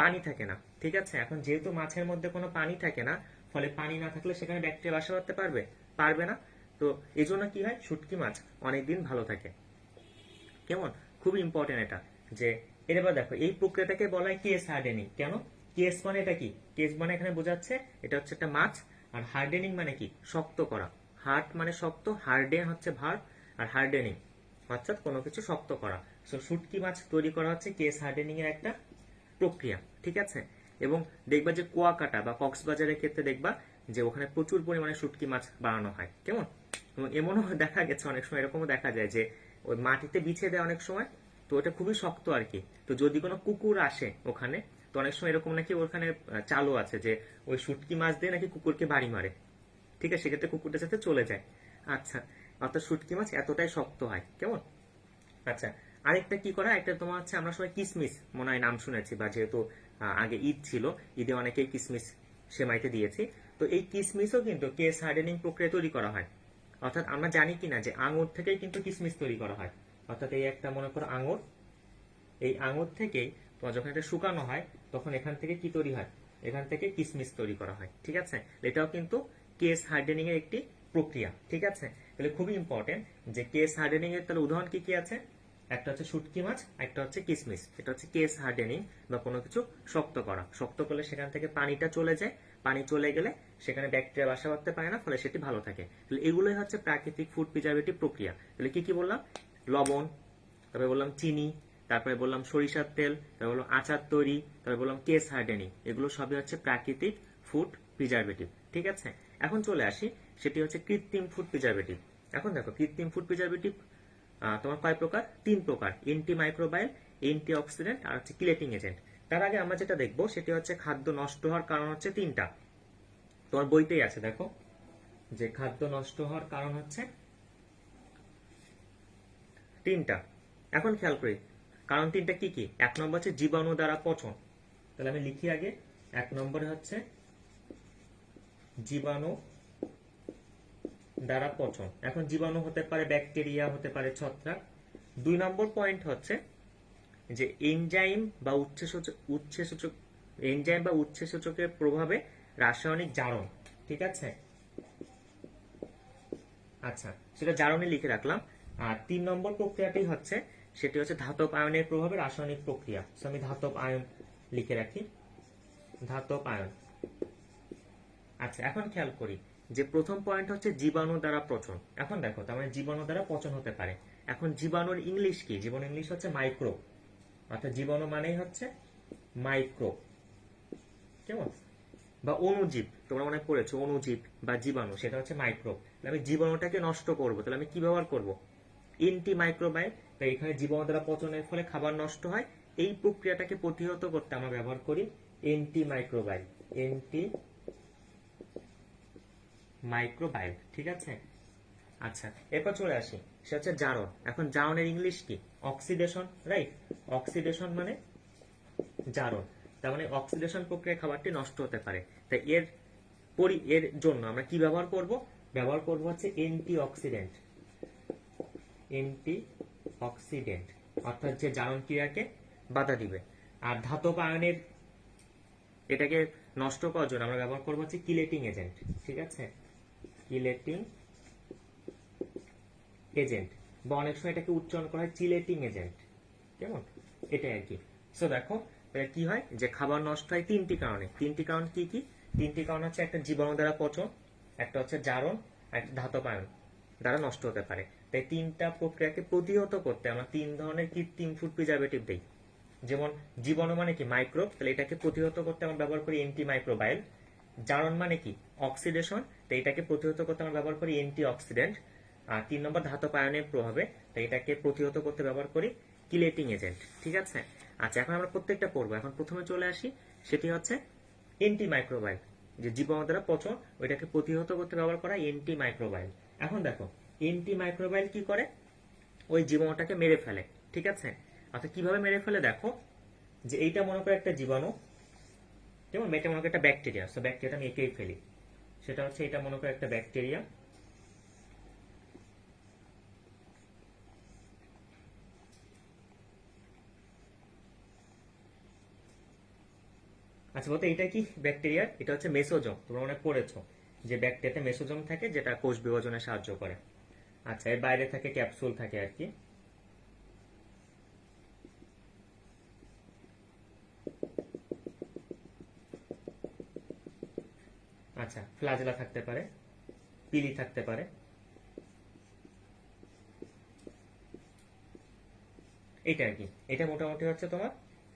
পানি থাকে না। ঠিক আছে, এখন যেহেতু মাছের মধ্যে কোনো পানি থাকে না, ফলে পানি না থাকলে সেখানে ব্যাকটেরিয়া বাসা বাঁধতে পারবে, পারবে না। তো এই জন্য কি হয়, শুটকি মাছ অনেকদিন ভালো থাকে, কেমন, খুব ইম্পর্টেন্ট এটা। যে এবার দেখো, এই প্রক্রিয়াটাকে বলা হয় কেস হার্ডেনিং। কেন, কেস মানে এটা কি, কেস মানে এখানে বোঝাচ্ছে এটা হচ্ছে একটা মাছ, আর হার্ডেনিং মানে কি, শক্ত করা। হার্ড মানে শক্ত, হার্ডেন হচ্ছে ভার্ব, আর হার্ডেনিং অর্থাৎ কোনো কিছু শক্ত করা। সো শুটকি মাছ তৈরি করা হচ্ছে কেস হার্ডেনিং এর একটা প্রক্রিয়া। ঠিক আছে, এবং দেখবা যে কুয়াকাটা বা কক্সবাজারের ক্ষেত্রে দেখবা যে ওখানে প্রচুর পরিমাণে শুটকি মাছ বানানো হয়, কেমন। এবং এমনও দেখা গেছে, অনেক সময় এরকমও দেখা যায় যে ওই মাটিতে বিছিয়ে দেয় অনেক সময়, তো ওটা খুবই শক্ত আর কি। তো যদি কোনো কুকুর আসে ওখানে, তো অনেক সময় এরকম নাকি ওখানে চালু আছে যে ওই শুটকি মাছ দিয়ে নাকি কুকুরকে বাড়ি মারে। ঠিক আছে, সেক্ষেত্রে কুকুরটার সাথে চলে যায়। আচ্ছা, অর্থাৎ শুটকি মাছ এতটাই শক্ত হয়, কেমন। আচ্ছা, আরেকটা কি করা, একটা তোমার হচ্ছে, আমরা সবাই কিসমিস মনে হয় নাম শুনেছি, বা যেহেতু আগে ঈদ ছিল, ঈদে অনেকেই কিসমিস সেমাইতে দিয়েছি। তো এই কিসমিসও কিন্তু কেস হার্ডেনিং প্রক্রিয়া তৈরি করা হয়। অর্থাৎ আমরা জানি কিনা যে আঙুর থেকেই কিন্তু কিসমিস তৈরি করা হয়। অর্থাৎ এই একটা মনে করো আঙুর, এই আঙুর থেকেই তোমার যখন এটা শুকানো হয়, তখন এখান থেকে কি তৈরি হয়, এখান থেকে কিসমিস তৈরি করা হয়। ঠিক আছে, এটাও কিন্তু কেস হার্ডেনিং এর একটি প্রক্রিয়া। ঠিক আছে, তাহলে খুবই ইম্পর্টেন্ট যে কেস হার্ডেনিং এর তাহলে উদাহরণ কি কি আছে, একটা হচ্ছে শুটকি মাছ, একটা হচ্ছে কিসমিস। এটা হচ্ছে কেস হার্ডেনিং, বা কোনো কিছু শক্ত করা। শক্ত করলে সেখান থেকে পানিটা চলে যায়, পানি চলে গেলে সেখানে ব্যাকটেরিয়া বাসা বাঁধতে পারে না, ফলে সেটি ভালো থাকে। তাহলে এগুলোই হচ্ছে প্রাকৃতিক ফুড প্রিজারভেটিভ প্রক্রিয়া। তাহলে কি কি বললাম, লবণ, তারপরে বললাম চিনি, তারপরে বললাম সরিষার তেল, তারপরে বললাম আচার তৈরি, তারপরে বললাম কেস হার্ডেনিং। এগুলো সবই হচ্ছে প্রাকৃতিক ফুড প্রিজারভেটিভ। ঠিক আছে, এখন চলে আসি, সেটি হচ্ছে কৃত্রিম ফুড প্রিজারভেটিভ। এখন দেখো, কৃত্রিম ফুড প্রিজারভেটিভ তোমার কয় প্রকার, 3 প্রকার, এন্টি মাইক্রোবায়াল, এন্টি অক্সিডেন্ট, আর হচ্ছে কিলেটিং এজেন্ট। তার আগে আমরা যেটা দেখবো, সেটি হচ্ছে খাদ্য নষ্ট হওয়ার কারণ হচ্ছে 3টা। তোমার বইতেই আছে, দেখো যে খাদ্য নষ্ট হওয়ার কারণ হচ্ছে 3টা। এখন খেয়াল করি, কারণ 3টা কি কি। 1 নম্বর হচ্ছে জীবাণু দ্বারা পচন। তাহলে আমি লিখি আগে, 1 নম্বরে হচ্ছে জীবাণু দ্বারা পচন। এখন জীবাণু হতে পারে ব্যাকটেরিয়া, হতে পারে ছত্রাক। 2 নম্বর পয়েন্ট হচ্ছে যে এনজাইম বা উৎসেচক, এনজাইম বা উৎসেচকের প্রভাবে রাসায়নিক জারণ। ঠিক আছে, আচ্ছা, সেটা জারণে লিখে রাখলাম। আর 3 নম্বর প্রক্রিয়াটি হচ্ছে, সেটি হচ্ছে ধাতব আয়নের প্রভাবে রাসায়নিক প্রক্রিয়া। আমি ধাতব আয়ন লিখে রাখি, ধাতব আয়ন। আচ্ছা, এখন খেয়াল করি যে প্রথম পয়েন্ট হচ্ছে জীবাণু দ্বারা পচন। এখন দেখো, তার মানে জীবাণু দ্বারা পচন হতে পারে। এখন জীবাণুর ইংলিশ কি? জীবাণু ইংলিশ হচ্ছে মাইক্রো, অর্থাৎ জীবাণু মানেই হচ্ছে মাইক্রো, কেমন? বা অণুজীব, তোমরা মনে পড়েছো অণুজীব বা জীবাণু, সেটা হচ্ছে মাইক্রো। আমি জীবাণুটাকে নষ্ট করব, তাহলে আমি কি ব্যবহার করব? এন্টি মাইক্রোবাইল। তাই এখানে জীবাণু দ্বারা পচনের ফলে খাবার নষ্ট হয়, এই প্রক্রিয়াটাকে প্রতিহত করতে আমরা ব্যবহার করি এন্টি মাইক্রোবাইল। এন্টি মাইক্রোবাইল, ঠিক আছে। আচ্ছা, এরপর চলে আসি, সে হচ্ছে জারণ। এখন জারণের ইংলিশ কি? Oxidation, right? অক্সিডেশন মানে জারণ, তার মানে অক্সিডেশন প্রক্রিয়া খাবারটি নষ্ট হতে পারে। তাই এর জন্য আমরা কি ব্যবহার করব? ব্যবহার করব হচ্ছে অ্যান্টি অক্সিডেন্ট। অ্যান্টি অক্সিডেন্ট অর্থাৎ যে জারণ ক্রিয়াকে বাধা দিবে। আর ধাতব আয়নের এটাকে নষ্ট করার জন্য আমরা ব্যবহার করব হচ্ছে কিলেটিং এজেন্ট, ঠিক আছে? কিলেটিং এজেন্ট, বা অনেক সময় এটাকে উচ্চারণ করা হয় চিলেটিং এজেন্ট, কেমন? এটাই আর কি। সো দেখো কি হয়, যে খাবার নষ্ট হয় তিনটি কারণে। তিনটি কারণ কি কি? তিনটি কারণ হচ্ছে একটা জীবাণু দ্বারা পচন, একটা হচ্ছে জারণ, আর একটা ধাতব আয়ন দ্বারা নষ্ট হতে পারে। তাই তিনটা প্রক্রিয়াকে প্রতিহত করতে আমরা তিন ধরনের কৃত্রিম ফুড প্রিজারভেটিভ দিই। যেমন জীবাণু মানে কি? মাইক্রোব, তাহলে এটাকে প্রতিহত করতে আমরা ব্যবহার করি অ্যান্টি মাইক্রোবাইল। জারণ মানে কি? অক্সিডেশন, তো এটাকে প্রতিহত করতে আমরা ব্যবহার করি অ্যান্টি অক্সিডেন্ট। আর 3 নম্বর ধাতব আয়নের প্রভাবে, তাই এটাকে প্রতিহত করতে ব্যবহার করি কিলেটিং এজেন্ট, ঠিক আছে। আচ্ছা, এখন আমরা প্রত্যেকটা পড়বো। এখন প্রথমে চলে আসি, সেটি হচ্ছে অ্যান্টি মাইক্রোবাইল, যে জীবাণু দ্বারা পচন ওইটাকে প্রতিহত করতে ব্যবহার করা অ্যান্টি মাইক্রোবাইল। এখন দেখো অ্যান্টি মাইক্রোবাইল কি করে? ওই জীবাণুটাকে মেরে ফেলে, ঠিক আছে। অর্থাৎ কিভাবে মেরে ফেলে? দেখো, যে এইটা মনে করে একটা জীবাণু, যেমন এটা মনে করে একটা ব্যাকটেরিয়া, সো ব্যাকটেরিয়াটা আমি এঁকেই ফেলি। সেটা হচ্ছে এটা মনে করে একটা ব্যাকটেরিয়া, আচ্ছা বলতো এটা কি ব্যাকটেরিয়া? এটা হচ্ছে মেসোজোম। তোমরা মনে পড়েছো যে ব্যাকটেরিয়াতে মেসোজোম থাকে, যেটা কোষ বিভাজনে সাহায্য করে। আচ্ছা, এর বাইরে থাকে ক্যাপসুল থাকে আর কি। আচ্ছা, ফ্লাজেলা থাকতে পারে, পিলি থাকতে পারে, এটা আর কি। এটা মোটামুটি হচ্ছে তোমার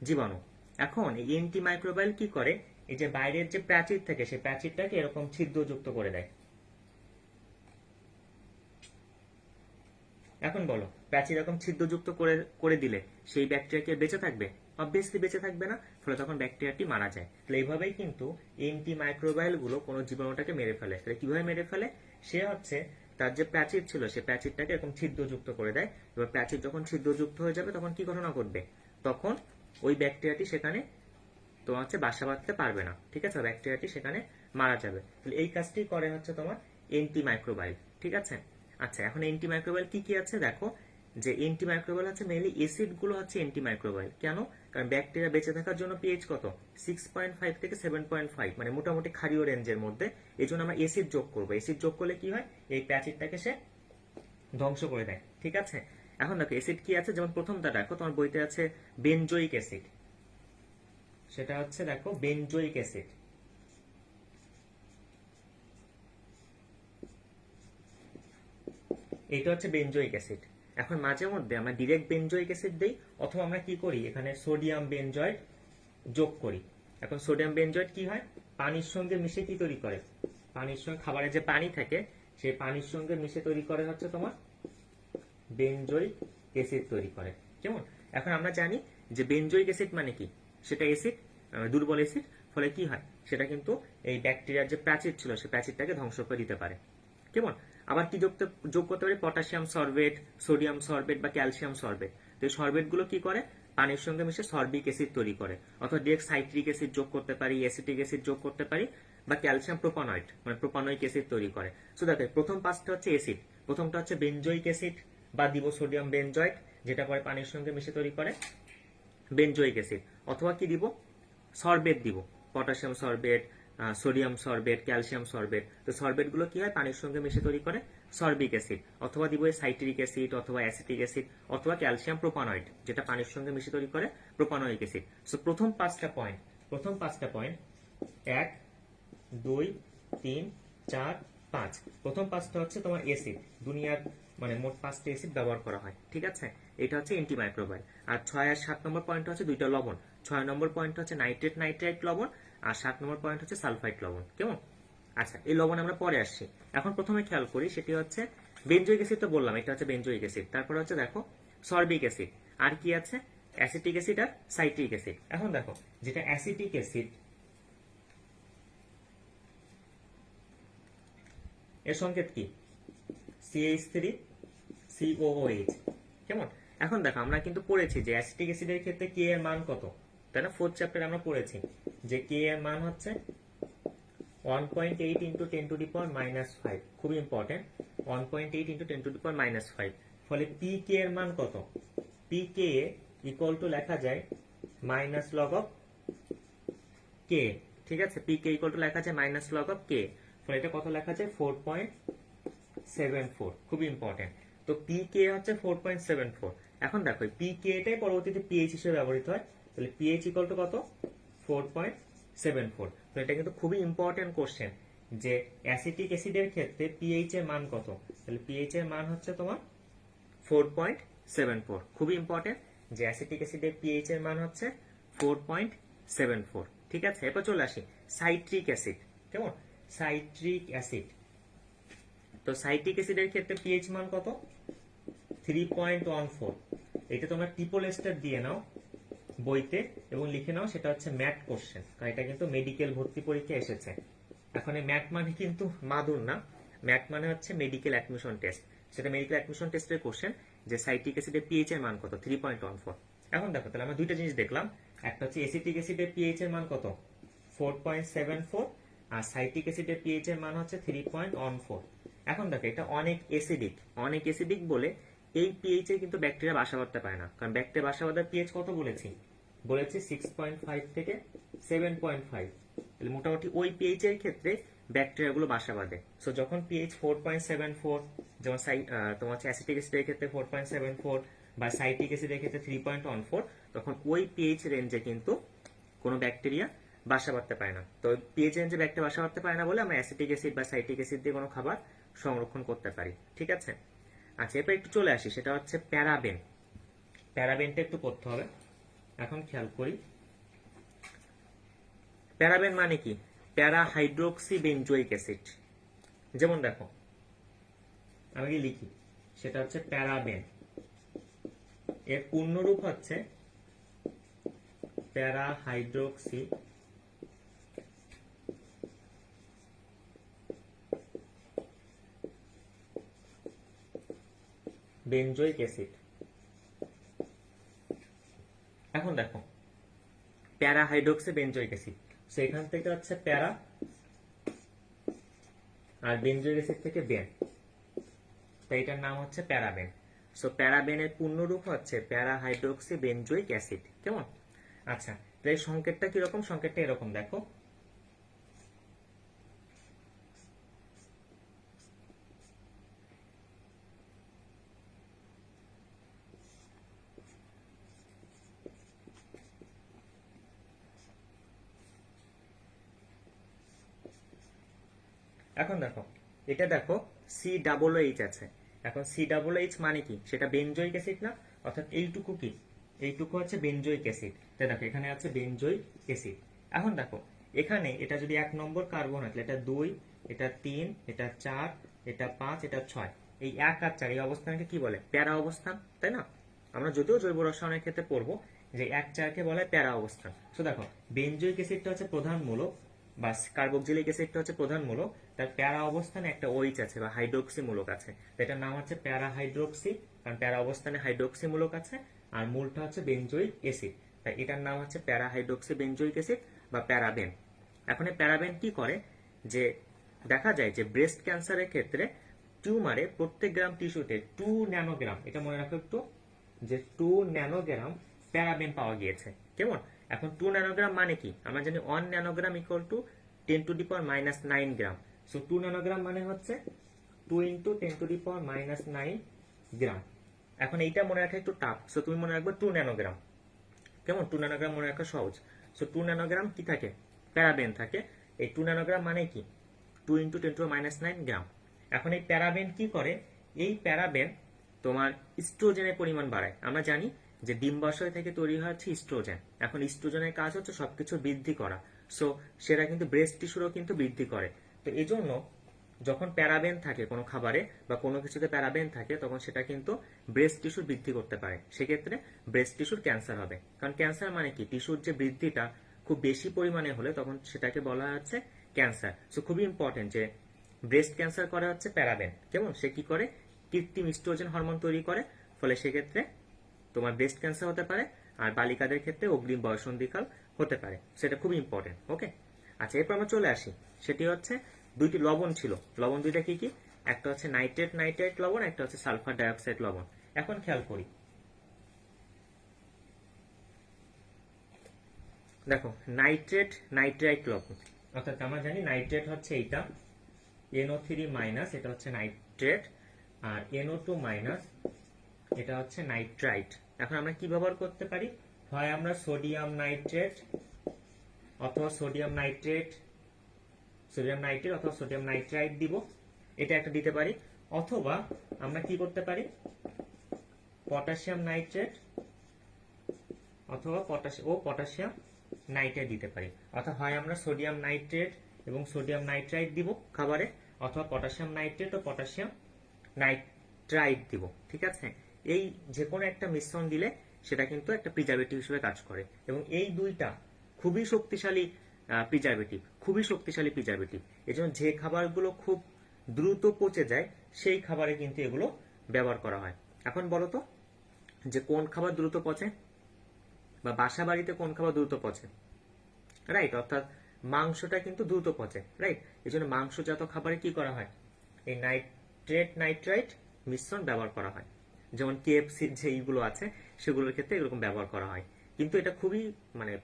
জীবাণু। এখন এই অ্যান্টি মাইক্রোবাইল কি করে? এই যে বাইরের যে প্রাচীর থাকে, সেই প্রাচীরটাকে এরকম ছিদ্রযুক্ত করে দেয়। এখন বলো, প্রাচীর এরকম ছিদ্রযুক্ত করে করে দিলে সেই ব্যাকটেরিয়া কি বেঁচে থাকবে? অবভিয়াসলি বেঁচে থাকবে না, ফলে তখন ব্যাকটেরিয়াটি মারা যায়। তাহলে এইভাবেই কিন্তু অ্যান্টি মাইক্রোবাইল গুলো কোনো জীবাণুটাকে মেরে ফেলে। তাহলে কিভাবে মেরে ফেলে? সে হচ্ছে তার যে প্রাচীর ছিল, সে প্রাচীরটাকে এরকম ছিদ্রযুক্ত করে দেয়। এবার প্রাচীর যখন ছিদ্রযুক্ত হয়ে যাবে, তখন কি ঘটনা ঘটবে? তখন ওই ব্যাকটেরিয়াটি সেখানে তোমার হচ্ছে বাসা বাঁধতে পারবে না, ঠিক আছে? ব্যাকটেরিয়াটি সেখানে মারা যাবে। তাহলে এই কাজটি করে হচ্ছে তোমার অ্যান্টি মাইক্রোবাইল, ঠিক আছে। আচ্ছা, এখন অ্যান্টি মাইক্রোবাইল কি কি আছে দেখো, যে অ্যান্টি মাইক্রোবাইল হচ্ছে মেইনলি অ্যাসিড গুলো হচ্ছে অ্যান্টি মাইক্রোবাইল। কেন? কারণ ব্যাকটেরিয়া বেঁচে থাকার জন্য পিএইচ কত? 6.5 থেকে 7.5, মানে মোটামুটি ক্ষারীয় রেঞ্জের মধ্যে। এই জন্য আমরা অ্যাসিড যোগ করবো। অ্যাসিড যোগ করলে কি হয়? এই প্যাচিডটাকে সে ধ্বংস করে দেয়, ঠিক আছে। এখন দেখো অ্যাসিড কি আছে, যেমন প্রথমটা দেখো তোমার বইতে আছে বেনজোইক অ্যাসিড। সেটা হচ্ছে দেখো বেনজোইক অ্যাসিড, এটা হচ্ছে বেনজোইক অ্যাসিড। এখন মাঝে মধ্যে আমরা ডিরেক্ট বেনজোইক অ্যাসিড দেই, অথবা আমরা কি করি, এখানে সোডিয়াম বেনজয়েড যোগ করি। এখন সোডিয়াম বেনজয়েড কি হয়? পানির সঙ্গে মিশে কি তৈরি করে? পানির সঙ্গে, খাবারের যে পানি থাকে সেই পানির সঙ্গে মিশে তৈরি করে হচ্ছে তোমার বেনজোইক অ্যাসিড তৈরি করে, কেমন? এখন আমরা জানি যে বেনজোইক অ্যাসিড মানে কি, সেটা অ্যাসিড, দুর্বল অ্যাসিড। ফলে কি হয়, সেটা কিন্তু এই ব্যাকটেরিয়ার যে প্রাচীর ছিল সেই প্রাচীরটাকে ধ্বংস করে দিতে পারে, কেমন? আবার কি যোগ করতে পারি? পটাশিয়াম সরবেট, সোডিয়াম সরবেট বা ক্যালসিয়াম সরবেট। তো এই সরবেট গুলো কি করে? পানির সঙ্গে মিশে সরবিক অ্যাসিড তৈরি করে। অথবা ডিরেক্ট সাইট্রিক অ্যাসিড যোগ করতে পারি, অ্যাসিটিক অ্যাসিড যোগ করতে পারি, বা ক্যালসিয়াম প্রোপানয়েড মানে প্রোপানয়িক অ্যাসিড তৈরি করে। সো দেখো প্রথম পাঁচটা হচ্ছে অ্যাসিড, প্রথমটা হচ্ছে বেনজোইক অ্যাসিড, বা দিব সোডিয়াম বেনজয়েড, যেটা পরে পানির সঙ্গে মিশে তৈরি করে বেনজোইক অ্যাসিড। অথবা কি দিব? সরবেট দিব, potassium sorbate, sodium sorbate, calcium sorbate. তো সরবেট গুলো কি হয়? পানির সঙ্গে মিশে তৈরি করে সরবিক অ্যাসিড। অথবা দিব সাইট্রিক অ্যাসিড, অথবা অ্যাসিটিক অ্যাসিড, অথবা ক্যালসিয়াম প্রোপানয়েড, যেটা পানির সঙ্গে মিশে তৈরি করে প্রোপানয়িক অ্যাসিড। সো প্রথম পাঁচটা পয়েন্ট 1, 2, 3, 4, 5, প্রথম পাঁচটা হচ্ছে তোমার অ্যাসিড, দুনিয়ার মানে মোট 5টি অ্যাসিড ব্যবহার করা হয়। ঠিক আছে, এটা হচ্ছে অ্যান্টিমাইক্রোবায়াল। আর 6 আর 7 নম্বর পয়েন্ট হচ্ছে দুইটা লবণ। 6 নম্বর পয়েন্ট হচ্ছে নাইট্রাইট লবণ, আর 7 নম্বর পয়েন্ট হচ্ছে সালফাইড লবণ। কেমন? আচ্ছা, এই লবণ আমরা পরে আসছি। এখন প্রথমে খেয়াল করি, সেটি হচ্ছে বেনজোইক অ্যাসিড। তো বললাম এটা হচ্ছে বেনজোইক অ্যাসিড। তারপর হচ্ছে দেখো সরবিক অ্যাসিড, আর কি আছে অ্যাসিটিক অ্যাসিড আর সাইট্রিক অ্যাসিড। এখন দেখো যেটা অ্যাসিটিক অ্যাসিড, এর সংকেত কি? CH3 COOH। কেমন? এখন দেখো আমরা কিন্তু পড়েছি যে অ্যাসিটিক অ্যাসিডের ক্ষেত্রে কে এর মান কত, তাই না? 4th চ্যাপ্টারে আমরা পড়েছি যে কে এর মান হচ্ছে 1.8 ইন্টু 10 টু দি পাওয়ার -5। খুবই ইম্পর্টেন্ট, 1.8 ইন্টু 10 টু দি পাওয়ার -5। ফলে PK এর মান কত? PK ইকুয়াল টু লেখা যায় মাইনাস লগ অফ কে। ঠিক আছে, PK ইকুয়াল টু লেখা যায় মাইনাস লগ অফ কে। ফলে এটা কত লেখা যায়? 4.74। খুবই ইম্পর্টেন্ট। তো PK হচ্ছে 4.74। এখন দেখো PK এটাই পরবর্তীতে পিএইচ হিসেবে ব্যবহৃত হয়। তাহলে পিএইচ ইকুয়াল টু কত? 4.74। তো এটা কিন্তু খুবই ইম্পর্টেন্ট কোশ্চেন যে অ্যাসিটিক অ্যাসিডের ক্ষেত্রে পিএইচ এর মান কত। তাহলে পিএইচ এর মান হচ্ছে তোমার 4.74। খুবই ইম্পর্টেন্ট যে অ্যাসিটিক অ্যাসিডের পিএইচ এর মান হচ্ছে 4.74। ঠিক আছে, এরপর চলে আসি সাইট্রিক অ্যাসিড। কেমন? Citric acid. তো সাইট্রিক অ্যাসিডের ক্ষেত্রে পিএইচ মান কত? 3.14। এটা তোমরা ট্রিপল স্টার দিয়ে নাও বইতে এবং লিখে নাও, সেটা হচ্ছে ম্যাট কোশ্চেন, কারণ এটা কিন্তু মেডিকেল ভর্তি পরীক্ষা এসেছে। এখন এই ম্যাট মানে কিন্তু মাদুর না, ম্যাট মানে হচ্ছে মেডিকেল অ্যাডমিশন টেস্ট। সেটা মেডিকেল অ্যাডমিশন টেস্টের কোশ্চেন যে সাইট্রিক অ্যাসিডের পিএইচ এর মান কত? 3.14। এখন দেখো তাহলে আমরা দুইটা জিনিস দেখলাম, একটা হচ্ছে অ্যাসিটিক অ্যাসিডের পিএইচ এর মান কত? 4.74, আর সাইট্রিক অ্যাসিডের পিএইচ এর মান হচ্ছে 3.14। এখন দেখো এটা অনেক অ্যাসিডিক বলে এই পিএইচ এ কিন্তু ব্যাকটেরিয়া বাসা বাঁধতে পারে না, কারণ ব্যাকটেরিয়া বাসা বাঁধার পিএইচ কত বলেছি? 6.5 থেকে 7.5। তাহলে মোটামুটি ওই পিএইচ এর ক্ষেত্রে ব্যাকটেরিয়া গুলো বাসা বাঁধে। সো যখন পিএইচ 4.74, যেমন তোমার হচ্ছে অ্যাসিটিক অ্যাসিডের ক্ষেত্রে 4.74 বা সাইট্রিক অ্যাসিডের ক্ষেত্রে 3.14, তখন ওই পিএইচ রেঞ্জে কিন্তু কোনো ব্যাকটেরিয়া বাসা বাঁধতে পারে না। তো পিএইচ রেঞ্জে ব্যাকটেরিয়া বাসা বাঁধতে পারে না বলে আমরা অ্যাসিটিক অ্যাসিড বা সাইট্রিক অ্যাসিড দিয়ে কোনো খাবার সংরক্ষণ করতে পারি। ঠিক আছে, আচ্ছা এরপর একটু চলে আসি, সেটা হচ্ছে প্যারাবেন। প্যারাবেনটা একটু করতে হবে। এখন খেয়াল করি প্যারাবেন মানে কি? প্যারা হাইড্রোক্সি বেনজোইক অ্যাসিড। যেমন দেখো আমি কি লিখি, সেটা হচ্ছে প্যারাবেন। এর পূর্ণরূপ হচ্ছে প্যারা হাইড্রোক্সি বেনজোইক অ্যাসিড। এখন দেখো প্যারা হাইড্রোক্সি বেনজোইক অ্যাসিড, সেখান থেকে হচ্ছে প্যারা আর বেনজোইক অ্যাসিড থেকে বেন, তাই এটার নাম হচ্ছে প্যারাবেন। সো প্যারাবেনের পূর্ণরূপ হচ্ছে প্যারা হাইড্রোক্সি বেনজোইক অ্যাসিড। কেমন? আচ্ছা, তো এই সংকেতটা কিরকম? সংকেতটা এরকম দেখো, এখন দেখো এটা দেখো COOH আছে। এখন COOH মানে কি? সেটা বেনজোইক অ্যাসিড না? অর্থাৎ এইটুকু কি? এইটুকু হচ্ছে বেনজোইক অ্যাসিড। তাই দেখো এখানে আছে বেনজোইক অ্যাসিড। এখন দেখো এখানে এটা যদি 1 নম্বর কার্বন হয়, এটা 2, এটা 3, এটা 4, এটা 5, এটা 6। এই 1 আর 4 এই অবস্থানকে কি বলে? প্যারা অবস্থান, তাই না? আমরা যদিও জৈব রসায়নের ক্ষেত্রে পড়বো যে 1, 4 কে বলে প্যারা অবস্থান। তো দেখো বেনজোইক অ্যাসিডটা হচ্ছে প্রধান মূলক বা কার্বক্সিলিক অ্যাসিডটা হচ্ছে প্রধান মূলক, তার প্যারা অবস্থানে একটা OH আছে বা হাইড্রোক্সি মূলক আছে, এটার নাম হচ্ছে প্যারা হাইড্রোক্সি, কারণ প্যারা অবস্থানে হাইড্রোক্সি মূলক আছে আর মূলটা হচ্ছে বেনজোইক অ্যাসিড, তাই এটার নাম হচ্ছে প্যারা হাইড্রোক্সি বেনজোইক অ্যাসিড বা প্যারাবেন। এখন এই প্যারাবেন কি করে? যে দেখা যায় যে ব্রেস্ট ক্যান্সারের ক্ষেত্রে টিউমারে প্রত্যেক গ্রাম টিস্যুতে 2 ন্যানোগ্রাম, এটা মনে রাখো একটু, যে 2 ন্যানোগ্রাম প্যারাবেন পাওয়া গিয়েছে। কেমন? এখন 2 ন্যানোগ্রাম মানে কি? আমরা জানি 1 nanogram equal to 10 to the power -9 gram. So 2 nanogram মানে হচ্ছে 2 ইন্টু 10 টু দি পাওয়ার -9 গ্রাম। এখন এইটা মনে রাখা একটু টাফ, সো তুমি মনে রাখবে 2 ন্যানোগ্রাম। কেমন? 2 ন্যানোগ্রাম মনে রাখা সহজ। সো 2 ন্যানোগ্রাম কি থাকে? প্যারাবেন থাকে। এই 2 ন্যানোগ্রাম মানে কি? 2 ইন্টু 10 টু দি পাওয়ার -9 গ্রাম। এখন এই প্যারাবেন কি করে? এই প্যারাবেন তোমার ইস্ট্রোজেনের পরিমাণ বাড়ায়। আমরা জানি যে ডিম্বাশয় থেকে তৈরি হয় হচ্ছে ইস্ট্রোজেন। এখন ইস্ট্রোজেনের কাজ হচ্ছে সবকিছু বৃদ্ধি করা, সো সেটা কিন্তু ব্রেস্ট টিস্যুরও কিন্তু বৃদ্ধি করে। তো এই জন্য যখন প্যারাবেন থাকে কোনো খাবারে বা কোনো কিছুতে প্যারাবেন থাকে, তখন সেটা কিন্তু ব্রেস্ট টিস্যুর বৃদ্ধি করতে পারে, সেক্ষেত্রে ব্রেস্ট টিস্যুর ক্যান্সার হবে। কারণ ক্যান্সার মানে কি, টিস্যুর যে বৃদ্ধিটা খুব বেশি পরিমাণে হলে তখন সেটাকে বলা হচ্ছে ক্যান্সার। সো খুবই ইম্পর্টেন্ট যে ব্রেস্ট ক্যান্সার করে হচ্ছে প্যারাবেন। কেমন, সে কি করে, কৃত্রিম ইস্ট্রোজেন হরমোন তৈরি করে, ফলে সেক্ষেত্রে তোমার ব্রেস্ট ক্যান্সার হতে পারে। আর বালিকাদের ক্ষেত্রে অগ্রিম বয়সন্ধিকাল হতে পারে, সেটা খুব ইম্পর্টেন্ট। ওকে, আচ্ছা, এরপর আমরা চলে আসি, সেটি হচ্ছে দুইটি লবণ ছিল। লবণ দুইটা কি কি, একটা হচ্ছে নাইট্রেট নাইট্রাইট লবণ, একটা হচ্ছে সালফার ডাইঅক্সাইড লবণ। এখন খেয়াল করি, দেখো নাইট্রেট নাইট্রাইট লবণ, অর্থাৎ আমরা জানি নাইট্রেট হচ্ছে এইটা NO3 মাইনাস, এটা হচ্ছে নাইট্রেট, আর NO2 মাইনাস, এটা হচ্ছে নাইট্রাইট। এখন আমরা কি ব্যবহার করতে পারি, হয় আমরা সোডিয়াম নাইট্রেট অথবা সোডিয়াম নাইট্রেট অথবা সোডিয়াম নাইট্রাইট দিব, এটা একটা দিতে পারি। অথবা আমরা কি করতে পারি, পটাশিয়াম নাইট্রেট অথবা পটাশিয়াম নাইট্রেট দিতে পারি। অর্থাৎ হয় আমরা সোডিয়াম নাইট্রেট এবং সোডিয়াম নাইট্রাইট দিব খাবারে, অথবা পটাশিয়াম নাইট্রেট ও পটাশিয়াম নাইট্রাইট দিব। ঠিক আছে, এই যে কোনো একটা মিশ্রণ দিলে সেটা কিন্তু একটা প্রিজারভেটিভ হিসেবে কাজ করে, এবং এই দুইটা খুবই শক্তিশালী প্রিজারভেটিভ। এই জন্য যে খাবারগুলো খুব দ্রুত পচে যায় সেই খাবারে কিন্তু এগুলো ব্যবহার করা হয়। এখন বলো তো যে কোন খাবার দ্রুত পচে, বা বাসা বাড়িতে কোন খাবার দ্রুত পচে, রাইট, অর্থাৎ মাংসটা কিন্তু দ্রুত পচে, রাইট। এই জন্য মাংসজাত খাবারে কি করা হয়, এই নাইট্রেট নাইট্রাইট মিশ্রণ ব্যবহার করা হয়। যেমন KFC যে এইগুলো আছে সেগুলোর ক্ষেত্রে এরকম ব্যবহার করা হয়, কিন্তু এটা খুবই মানে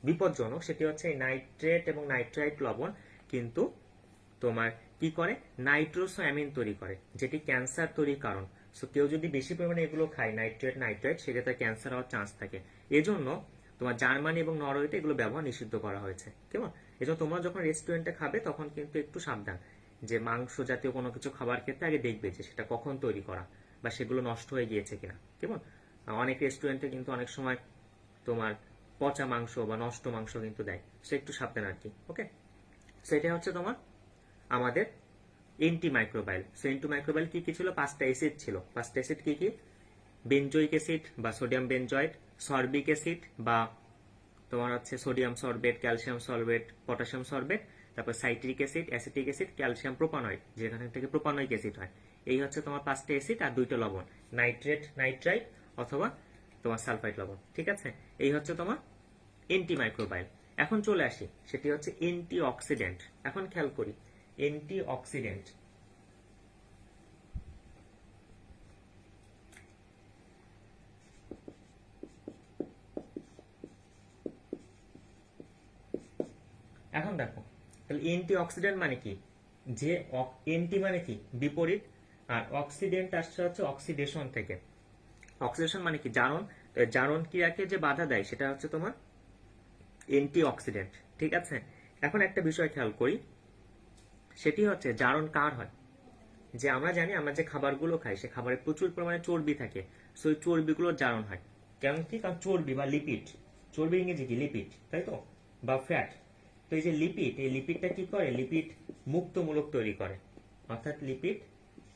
বিপজ্জনক। সেটি হচ্ছে এই নাইট্রেট এবং নাইট্রাইট লবণ কিন্তু তোমার কি করে, নাইট্রোসোঅ্যামিন তৈরি করে, যেটি ক্যান্সার তৈরির কারণ। সো কেউ যদি বেশি পরিমাণে এগুলো খায় নাইট্রেট নাইট্রাইট, সেক্ষেত্রে ক্যান্সার হওয়ার চান্স থাকে। এজন্য তোমার জার্মানি এবং নরওয়েতে এগুলো ব্যবহার নিষিদ্ধ করা হয়েছে। কেমন, এজন্য তোমরা যখন রেস্টুরেন্টে খাবে তখন কিন্তু একটু সাবধান, যে মাংস জাতীয় কোনো কিছু খাবার ক্ষেত্রে আগে দেখবে যে সেটা কখন তৈরি করা, বা সেগুলো নষ্ট হয়ে গিয়েছে কিনা। কেমন, অনেক রেস্টুরেন্টে কিন্তু অনেক সময় তোমার পচা মাংস বা নষ্ট মাংস কিন্তু দেয়, সে একটু সাবধান আর কি। ওকে, সেটা হচ্ছে তোমার আমাদের এন্টিমাইক্রোবাইল। সো এন্টিমাইক্রোবাইল কি কি ছিল, 5টা অ্যাসিড ছিল। 5টা অ্যাসিড কি কি, বেনজোইক অ্যাসিড বা সোডিয়াম বেনজয়েড, সরবিক অ্যাসিড বা তোমার হচ্ছে sodium sorbate, calcium sorbate, potassium sorbate, তারপর citric acid, acetic acid, calcium propionate, যেখান থেকে প্রোপানয়িক অ্যাসিড হয়। এই হচ্ছে তোমার 5টা অ্যাসিড আর 2টা লবণ, নাইট্রেট নাইট্রাইট অথবা তোমার সালফাইড লবণ। ঠিক আছে, এই হচ্ছে তোমার এন্টিমাইক্রোবাইল। এখন চলে আসি, সেটি হচ্ছে অ্যান্টিঅক্সিডেন্ট। এখন খেয়াল করি, অ্যান্টিঅক্সিডেন্ট এখন দেখো, তাহলে অ্যান্টিঅক্সিডেন্ট মানে কি, যে অ্যান্টি মানে কি বিপরীত, আর অক্সিডেন্ট আসছে হচ্ছে অক্সিডেশন থেকে। অক্সিডেশন মানে কি জারণ, তো জারণ ক্রিয়াকে যে বাধা দেয় সেটা হচ্ছে তোমার অ্যান্টিঅক্সিডেন্ট। ঠিক আছে, এখন একটা বিষয় খেয়াল করি, সেটি হচ্ছে জারণ কার হয়, যে আমরা জানি আমরা যে খাবারগুলো খাই সে খাবারে প্রচুর পরিমাণে চর্বি থাকে, সো ওই চর্বিগুলোর জারণ হয়। কেন কি, কারণ চর্বি বা লিপিড, চর্বি ইংরেজি কি লিপিড, তাই তো, বা ফ্যাট। তো এই যে লিপিড, এই লিপিডটা কি করে, লিপিড মুক্তমূলক তৈরি করে, অর্থাৎ লিপিড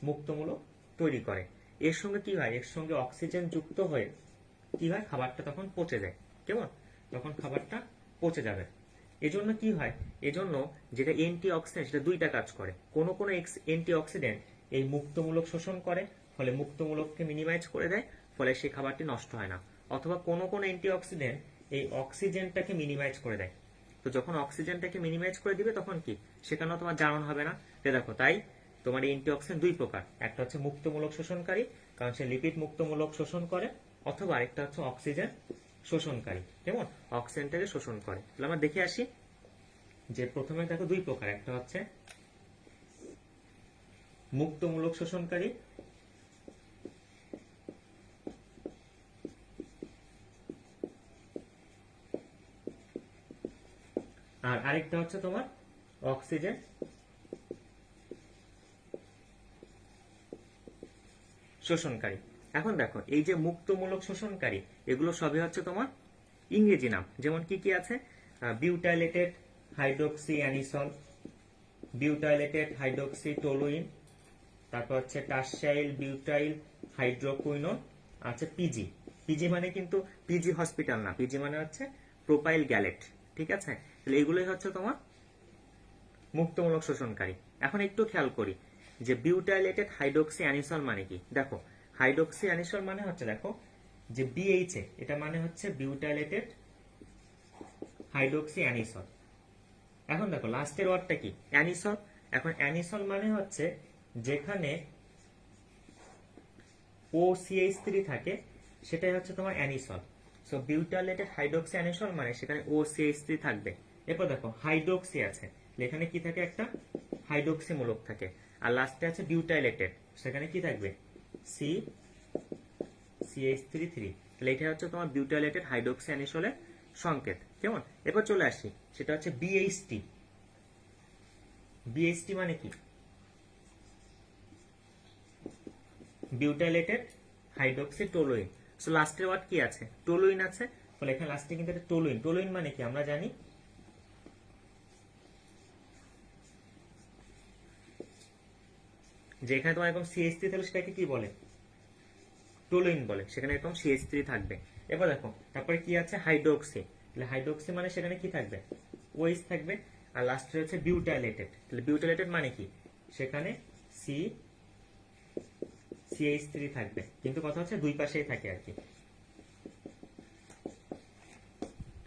মুক্তমূলক তৈরি করে। এর সঙ্গে কি হয়, এর সঙ্গে অক্সিজেন যুক্ত হয়ে কি হয়, খাবারটা তখন পচে যায়। কেমন, তখন খাবারটা পচে যাবে। এজন্য কি হয়, এজন্য যেটা অ্যান্টিঅক্সিডেন্ট সেটা দুইটা কাজ করে। কোন কোন অ্যান্টিঅক্সিডেন্ট এই মুক্তমূলক শোষণ করে, ফলে মুক্তমূলককে মিনিমাইজ করে দেয়, ফলে সেই খাবারটি নষ্ট হয় না। অথবা কোন কোন অ্যান্টিঅক্সিডেন্ট এই অক্সিজেনটাকে মিনিমাইজ করে দেয়। তো যখন অক্সিজেনটাকে মিনিমাইজ করে দিবে তখন কি, সেখানেও তোমার জারণ হবে না। দেখো, তাই তোমার অ্যান্টিঅক্সিডেন্ট দুই প্রকার, একটা হচ্ছে মুক্তমূলক শোষণকারী, কারণ সে লিপিড মুক্তমূলক শোষণ করে, অথবা আরেকটা হচ্ছে অক্সিজেন শোষণকারী, কেমন, অক্সিজেনটাকে শোষণ করে। তাহলে আমরা দেখে আসি যে প্রথমে দেখো দুই প্রকার, একটা হচ্ছে মুক্তমূলক শোষণকারী, আর আরেকটা হচ্ছে তোমার অক্সিজেন শোষণকারী। এখন দেখো এই যে মুক্তমূলক শোষণকারী এগুলো সবই হচ্ছে তোমার ইংরেজি নাম। যেমন কি কি আছে, বিউটাইলেটেড হাইড্রোক্সি অ্যানিসল, বিউটাইলেটেড হাইড্রোক্সি টলুইন, তারপর হচ্ছে টারশাইল বিউটাইল হাইড্রোকুইনোন, আছে পিজি। পিজি মানে কিন্তু পিজি হসপিটাল না, পিজি মানে হচ্ছে প্রোপাইল গ্যালেট। ঠিক আছে, তাহলে এগুলোই হচ্ছে তোমার মুক্তমূলক শোষণকারী। এখন একটু খেয়াল করি যে বিউটাইলেটেড হাইড্রোক্সি অ্যানিসল মানে কি। দেখো হাইড্রোক্সি অ্যানিসল মানে হচ্ছে, দেখো যে বিএইচএ, এটা মানে হচ্ছে বিউটাইলেটেড হাইড্রোক্সি অ্যানিসল। এখন দেখো লাস্টের ওয়ার্ডটা কি, অ্যানিসল। এখন অ্যানিসল মানে হচ্ছে যেখানে OCH3 থাকে সেটাই হচ্ছে তোমার অ্যানিসল। সো বিউটাইলেটেড হাইড্রোক্সি অ্যানিসল মানে সেখানে OCH3 থাকবে। এরপর দেখো হাইড্রোক্সি আছে, এখানে কি থাকে, একটা হাইড্রোক্সি মূলক থাকে। আর লাস্টে আছে বিউটাইলেটেড, সেখানে কি থাকবে, CH3। তাহলে এটা হচ্ছে তোমার বিউটাইলেটেড হাইড্রোক্সি অ্যানিসলের সংকেত। কেমন, এরপর চলে আসি, সেটা হচ্ছে BHT। BHT মানে কি, বিউটাইলেটেড হাইড্রোক্সি টলুইন। সো লাস্টের ওয়ার্ড কি আছে, টলুইন আছে। ফলে এখানে লাস্টে কিন্তু একটা টলুইন। টলুইন মানে কি আমরা জানি, যে এখানে তোমার এরকম CH3 তাহলে সেটাকে কি বলে, টলুইন বলে। সেখানে এরকম CH3 থাকবে। এবার দেখো তারপরে কি আছে, হাইড্রোক্সি। তাহলে হাইড্রোক্সি মানে সেখানে কি থাকবে, OH থাকবে। আর লাস্টে হচ্ছে বিউটাইলেটেড। তাহলে বিউটাইলেটেড মানে কি, সেখানে CH3 থাকবে, কিন্তু কথা হচ্ছে দুই পাশেই থাকে আর কি।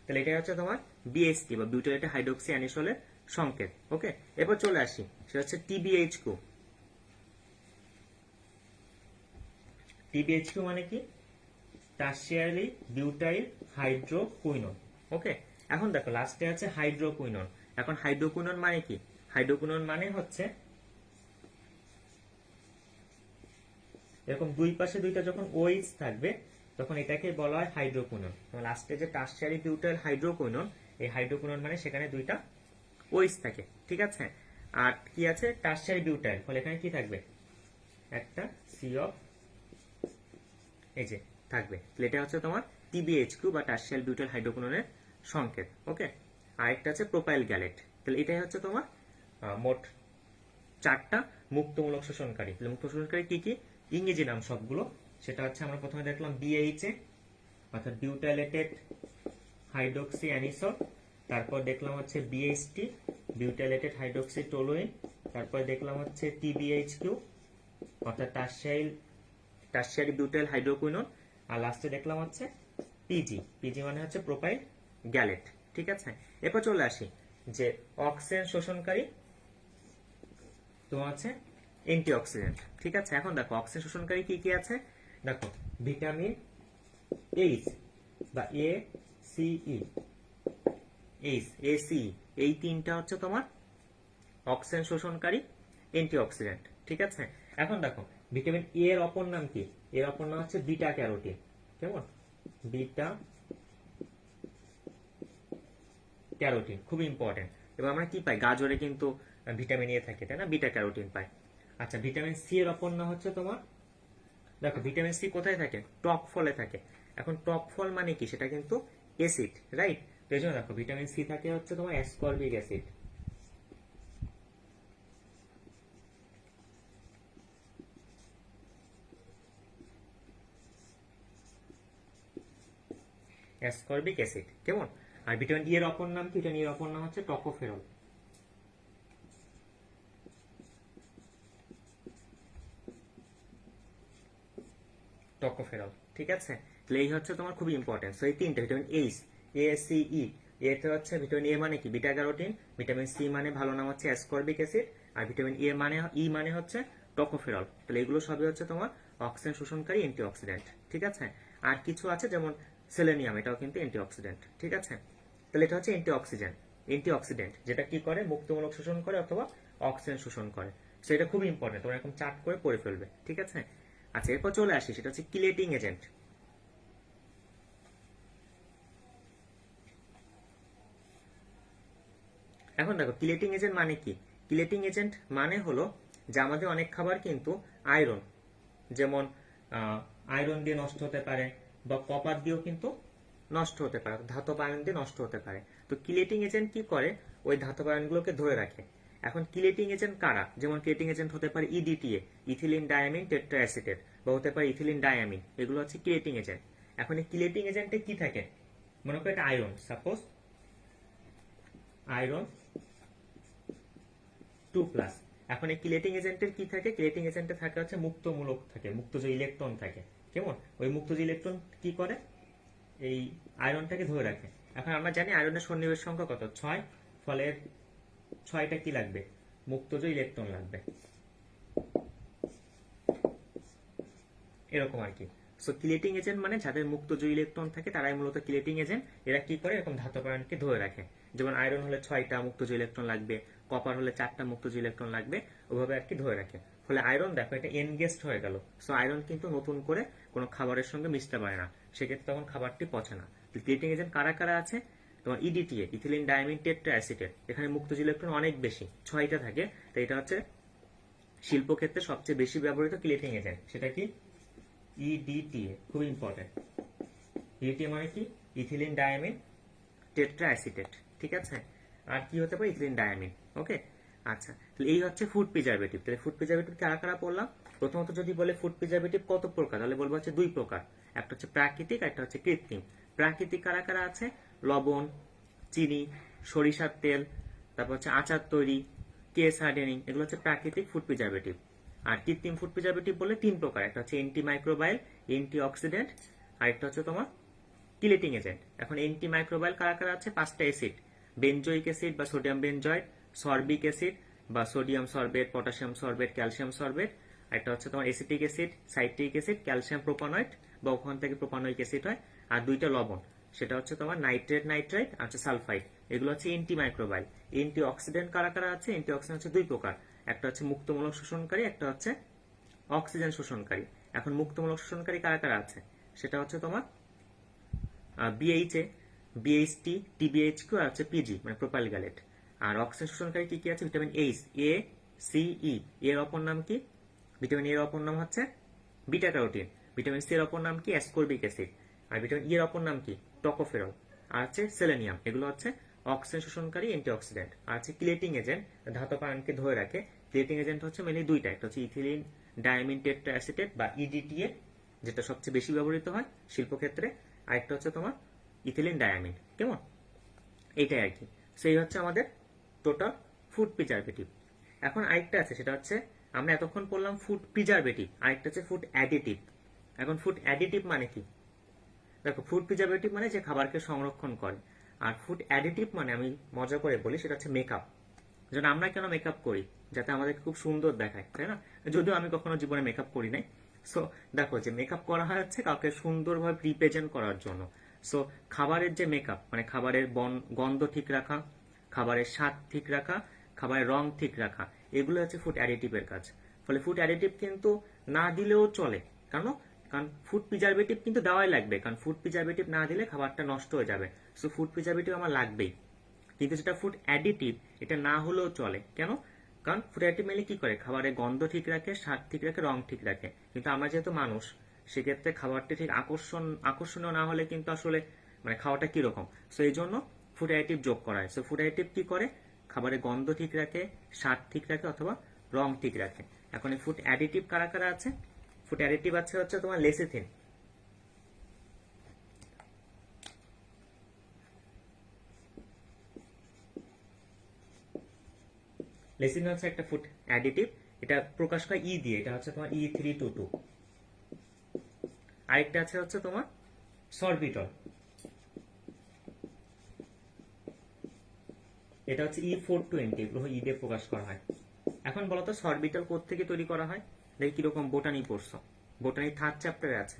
তাহলে এটা হচ্ছে তোমার BHT বা বিউটাইলেটেড হাইড্রোক্সি অ্যানিসলের সংকেত। ওকে, এরপর চলে আসি, সেটা হচ্ছে TBHQ। TBHQ মানে কি, টারশিয়ারি বিউটাইল হাইড্রোকুইনোন। ওকে, এখন দেখো লাস্টে আছে হাইড্রোকুইনোন। এখন হাইড্রোকুইনোন মানে কি, হাইড্রোকুইনোন মানে হচ্ছে এরকম দুই পাশে দুইটা যখন OH থাকবে তখন এটাকে বলা হয় হাইড্রোকুইনোন। লাস্টে যে টারশিয়ারি বিউটাইল হাইড্রোকুইনোন, এই হাইড্রোকুইনোন মানে সেখানে দুইটা OH থাকে। ঠিক আছে, আর কি আছে, টারশিয়ারি বিউটাইল, ফলে এখানে কি থাকবে, একটা CH এই যে থাকবে। এটা হচ্ছে তোমার TBHQ বা টারশিয়ারি বিউটাইল হাইড্রোকুইনোনের সংকেত। ওকে, আরেকটা আছে প্রোপাইল গ্যালেট। তাহলে এটাই হচ্ছে তোমার মোট চারটা মুক্তমূলক শোষণকারী। মুক্ত শোষণকারী কি কি, ইংরেজি নাম সবগুলো। সেটা হচ্ছে আমরা প্রথমে দেখলাম BHA অর্থাৎ বিউটাইলেটেড হাইড্রোক্সি অ্যানিসল, তারপর দেখলাম হচ্ছে BHT বিউটাইলেটেড হাইড্রোক্সি টলুইন, তারপর দেখলাম হচ্ছে TBHQ অর্থাৎ টারশিয়ারি বিউটাইল হাইড্রোকুইনোন, আর লাস্টে দেখলাম হচ্ছে পিজি মানে হচ্ছে প্রোপাইল গ্যালেট। ঠিক আছে, এরপর চলে আসি যে অক্সিজেন শোষণকারী তোমার হচ্ছে অ্যান্টিঅক্সিডেন্ট। ঠিক আছে, এখন দেখো অক্সিজেন শোষণকারী কি কি আছে, দেখো ভিটামিন এইচ বা ACE, এই তিনটা হচ্ছে তোমার অক্সিজেন শোষণকারী অ্যান্টিঅক্সিডেন্ট। ঠিক আছে, এখন দেখো ভিটামিন এর অপর নাম কি, এর অপর নাম হচ্ছে বিটা ক্যারোটিন। কেমন, বিটা ক্যারোটিন খুব ইম্পর্টেন্ট। এবং আমরা কি পাই, গাজরে কিন্তু ভিটামিন এ থাকে, তাই না, বিটা ক্যারোটিন পাই। আচ্ছা, ভিটামিন সি এর অপর নাম হচ্ছে তোমার, দেখো ভিটামিন সি কোথায় থাকে, টক ফলে থাকে। এখন টক ফল মানে কি, সেটা কিন্তু অ্যাসিড, রাইট। তো এই জন্য দেখো ভিটামিন সি থাকে হচ্ছে তোমার অ্যাসকর্বিক অ্যাসিড। Ascorbic acid. কেমন, আর ভিটামিন ই এর অপর নাম কি, ভিটামিন ই এর অপর নাম হচ্ছে টকোফেরল। টকোফেরল। ঠিক আছে, তাহলে এই হচ্ছে তোমার খুবই ইম্পর্টেন্ট। সো এই তিনটা ভিটামিন এইচ, ACE, এটা হচ্ছে ভিটামিন এ মানে কি, বিটা ক্যারোটিন। ভিটামিন সি মানে ভালো নাম হচ্ছে অ্যাসকর্বিক অ্যাসিড। আর ভিটামিন ই মানে হচ্ছে টকোফেরল। তাহলে এগুলো সবই হচ্ছে তোমার অক্সিজেন শোষণকারী অ্যান্টিঅক্সিডেন্ট। ঠিক আছে, আর কিছু আছে যেমন সেলেনিয়াম, এটাও কিন্তু অ্যান্টিঅক্সিডেন্ট। ঠিক আছে, তাহলে এটা হচ্ছে অ্যান্টিঅক্সিডেন্ট যেটা কি করে, মুক্তমূলক শোষণ করে অথবা অক্সিজেন শোষণ করে। সেটা খুব ইম্পর্টেন্ট, তোমরা এরকম চার্ট করে পড়ে ফেলবে। ঠিক আছে, আচ্ছা এরপর চলে আসি, সেটা হচ্ছে কিলেটিং এজেন্ট। এখন দেখো কিলেটিং এজেন্ট মানে কি, কিলেটিং এজেন্ট মানে হলো যে আমাদের অনেক খাবার কিন্তু আয়রন, যেমন আয়রন দিয়ে নষ্ট হতে পারে বা কপার দিয়েও কিন্তু নষ্ট হতে পারে, ধাতব আয়ন দিয়ে নষ্ট হতে পারে। তো কিলেটিং এজেন্ট কি করে, ওই ধাতব আয়নগুলোকে ধরে রাখে। এখন কিলেটিং এজেন্ট কারা, যেমন কিলেটিং এজেন্ট হতে পারে ইডিটিএ, ইথিলিন ডায়ামিন টেট্রাঅ্যাসিটেট, বা হতে পারে ইথিলিন ডায়ামিন, এগুলো হচ্ছে কিলেটিং এজেন্ট। এখন এই কিলেটিং এজেন্টে কি থাকে, মনে করো এটা আয়রন, সাপোজ আয়রন 2+। এখন এই কিলেটিং এজেন্টের কি থাকে, কিলেটিং এজেন্টে থাকে হচ্ছে মুক্ত মূলক থাকে, মুক্ত যে ইলেকট্রন থাকে, কেমন, ওই মুক্ত যে ইলেকট্রন কি করে, এই আয়রনটাকে ধরে রাখে। এখন আমরা জানি আয়রনের সন্নিবেশ সংখ্যা কত, 6, ফলে 6টা কি লাগবে, মুক্তজ ইলেকট্রন লাগবে, এরকম আর কি। সো কিলেটিং এজেন্ট মানে যাদের মুক্তজ ইলেকট্রন থাকে তারাই মূলত কিলেটিং এজেন্ট। এরা কি করে, এরকম ধাতব আয়নকে ধরে রাখে। যেমন আয়রন হলে 6টা মুক্তজ ইলেকট্রন লাগবে, কপার হলে 4টা মুক্তজ ইলেকট্রন লাগবে, ওভাবে আর কি ধরে রাখে। ফলে আয়রন দেখো এটা এনগেজড হয়ে গেল। সো আয়রন কিন্তু নতুন করে কোনো খাবারের সঙ্গে মিশতে পারে না, সেক্ষেত্রে তখন খাবারটি পচে না। কিলেটিং এজেন্ট কারা কারা আছে, তোমার ইডিটিএ, ইথিলিন ডায়ামিন টেট্রাঅ্যাসিটেট, এখানে মুক্তজ ইলেকট্রন অনেক বেশি, 6টা থাকে। তো এটা হচ্ছে শিল্পক্ষেত্রে সবচেয়ে বেশি ব্যবহৃত কিলেটিং এজেন্ট। সেটা কি, ইডিটিএ, খুব ইম্পর্টেন্ট। ইডিটিএ মানে কি, ইথিলিন ডায়ামিন টেট্রাঅ্যাসিটেট, ঠিক আছে। আর কি হতে পারে, ইথিলিন ডায়ামিন। ওকে, আচ্ছা, তাহলে এই হচ্ছে ফুড প্রিজারভেটিভ। তাহলে ফুড প্রিজারভেটিভ কারা কারা পড়লাম। প্রথমত যদি বলে ফুড প্রিজারভেটিভ কত প্রকার, তাহলে বলবো হচ্ছে 2 প্রকার, একটা হচ্ছে প্রাকৃতিক, একটা হচ্ছে কৃত্রিম। প্রাকৃতিক কারা কারা আছে, লবণ, চিনি, সরিষার তেল, তারপর হচ্ছে আচার তৈরি, কেস হার্ডেনিং, এগুলো হচ্ছে প্রাকৃতিক ফুড প্রিজারভেটিভ। আর কৃত্রিম ফুড প্রিজারভেটিভ বলে 3 প্রকার, একটা হচ্ছে অ্যান্টি মাইক্রোবাইল, অ্যান্টি অক্সিডেন্ট, আর একটা হচ্ছে তোমার কিলেটিং এজেন্ট। এখন অ্যান্টি মাইক্রোবাইল কারা কারা আছে, 5টা অ্যাসিড, বেনজোইক অ্যাসিড বা সোডিয়াম বেনজয়েড, সরবিক অ্যাসিড বা sodium sorbate, potassium sorbate, calcium sorbate, একটা হচ্ছে তোমার acetic acid, citric acid, calcium propanoate বা ওখান থেকে প্রোপানয়িক অ্যাসিড হয়, আর 2টা লবণ, সেটা হচ্ছে তোমার নাইট্রেট, নাইট্রাইট, আর হচ্ছে সালফাইড, এগুলো হচ্ছে অ্যান্টি মাইক্রোবাইল। অ্যান্টি অক্সিডেন্ট কারা কারা আছে, অ্যান্টি অক্সিডেন্ট হচ্ছে 2 প্রকার, একটা হচ্ছে মুক্তমূলক শোষণকারী, একটা হচ্ছে অক্সিজেন শোষণকারী। এখন মুক্তমূলক শোষণকারী কারা কারা আছে, সেটা হচ্ছে তোমার বিএইচএ, বিএইচটি, টিবিএইচকিউ, আর হচ্ছে পিজি মানে প্রোপাইল গ্যালেট। আর অক্সিজেন শোষণকারী কি কি আছে, ভিটামিন এইচ, এ, সি, ই, এর অপর নাম কি, ভিটামিন এর অপর নাম হচ্ছে বিটা ক্যারোটিন, ভিটামিন সি এর অপর নাম কি, অ্যাসকর্বিক অ্যাসিড, আর ভিটামিন ই এর অপর নাম কি, টকোফেরল, আর হচ্ছে সেলেনিয়াম। এগুলো হচ্ছে অক্সিজেন শোষণকারী অ্যান্টিঅক্সিডেন্ট। আর হচ্ছে কিলেটিং এজেন্ট, ধাতব আয়নকে ধরে রাখে। কিলেটিং এজেন্ট হচ্ছে মেনলি 2টা, একটা হচ্ছে ইথিলিন ডায়ামিন টেট্রাঅ্যাসিটেট বা ইডিটিএ, যেটা সবচেয়ে বেশি ব্যবহৃত হয় শিল্পক্ষেত্রে, আর একটা হচ্ছে তোমার ইথিলিন ডায়ামিন, কেমন, এইটাই আর কি। সেই হচ্ছে আমাদের টোটাল ফুড প্রিজারভেটিভ। এখন আরেকটা আছে, সেটা হচ্ছে আমরা এতক্ষণ পড়লাম ফুড প্রিজারভেটিভ, আরেকটা হচ্ছে ফুড অ্যাডিটিভ। এখন ফুড অ্যাডিটিভ মানে কি, দেখো ফুড প্রিজারভেটিভ মানে যে খাবারকে সংরক্ষণ করে, আর ফুড অ্যাডিটিভ মানে আমি মজা করে বলি সেটা হচ্ছে মেকআপ। যেন আমরা কেন মেকআপ করি, যাতে আমাদেরকে খুব সুন্দর দেখায়, তাই না। যদিও আমি কখনো জীবনে মেকআপ করি নাই। সো দেখো যে মেকআপ করা হয় হচ্ছে কাউকে সুন্দরভাবে রিপ্রেজেন্ট করার জন্য। সো খাবারের যে মেকআপ মানে খাবারের গন্ধ ঠিক রাখা, খাবারের স্বাদ ঠিক রাখা, খাবারের রং ঠিক রাখা, এগুলো হচ্ছে ফুড অ্যাডিটিভের কাজ। ফলে ফুড অ্যাডিটিভ কিন্তু না দিলেও চলে, কারণ ফুড প্রিজারভেটিভ কিন্তু দেওয়াই লাগবে, কারণ ফুড প্রিজারভেটিভ না দিলে খাবারটা নষ্ট হয়ে যাবে। সো ফুড প্রিজারভেটিভ আমার লাগবেই। কিন্তু যেটা ফুড অ্যাডিটিভ, এটা না হলেও চলে, কেন, কারণ ফুড অ্যাডিটিভ মেনলি কি করে, খাবারের গন্ধ ঠিক রাখে, স্বাদ ঠিক রাখে, রং ঠিক রাখে। কিন্তু আমরা যেহেতু মানুষ, সেক্ষেত্রে খাবারটি ঠিক আকর্ষণীয় না হলে কিন্তু আসলে মানে খাওয়াটা কিরকম। সো এই জন্য ফুড অ্যাডিটিভ যোগ করা হয়। সো ফুড অ্যাডিটিভ কি করে, খাবারের গন্ধ ঠিক রাখে, স্বাদ ঠিক রাখে, অথবা রং ঠিক রাখে। এখন এই ফুড অ্যাডিটিভ কারা কারা আছে, ফুড অ্যাডিটিভ আছে হচ্ছে তোমার লেসিথিন, লেসিথিন হচ্ছে একটা ফুড অ্যাডিটিভ, এটা প্রকাশ হয় ই দিয়ে, এটা হচ্ছে তোমার E322। আরেকটা আছে হচ্ছে তোমার সরবিটল, এটা হচ্ছে E420, এগুলো ই দিয়ে প্রকাশ করা হয়। এখন বলতো সরবিটল কোত্থেকে তৈরি করা হয়, দেখি কিরকম বোটানি পড়ছো, বোটানি 3rd চ্যাপ্টারে আছে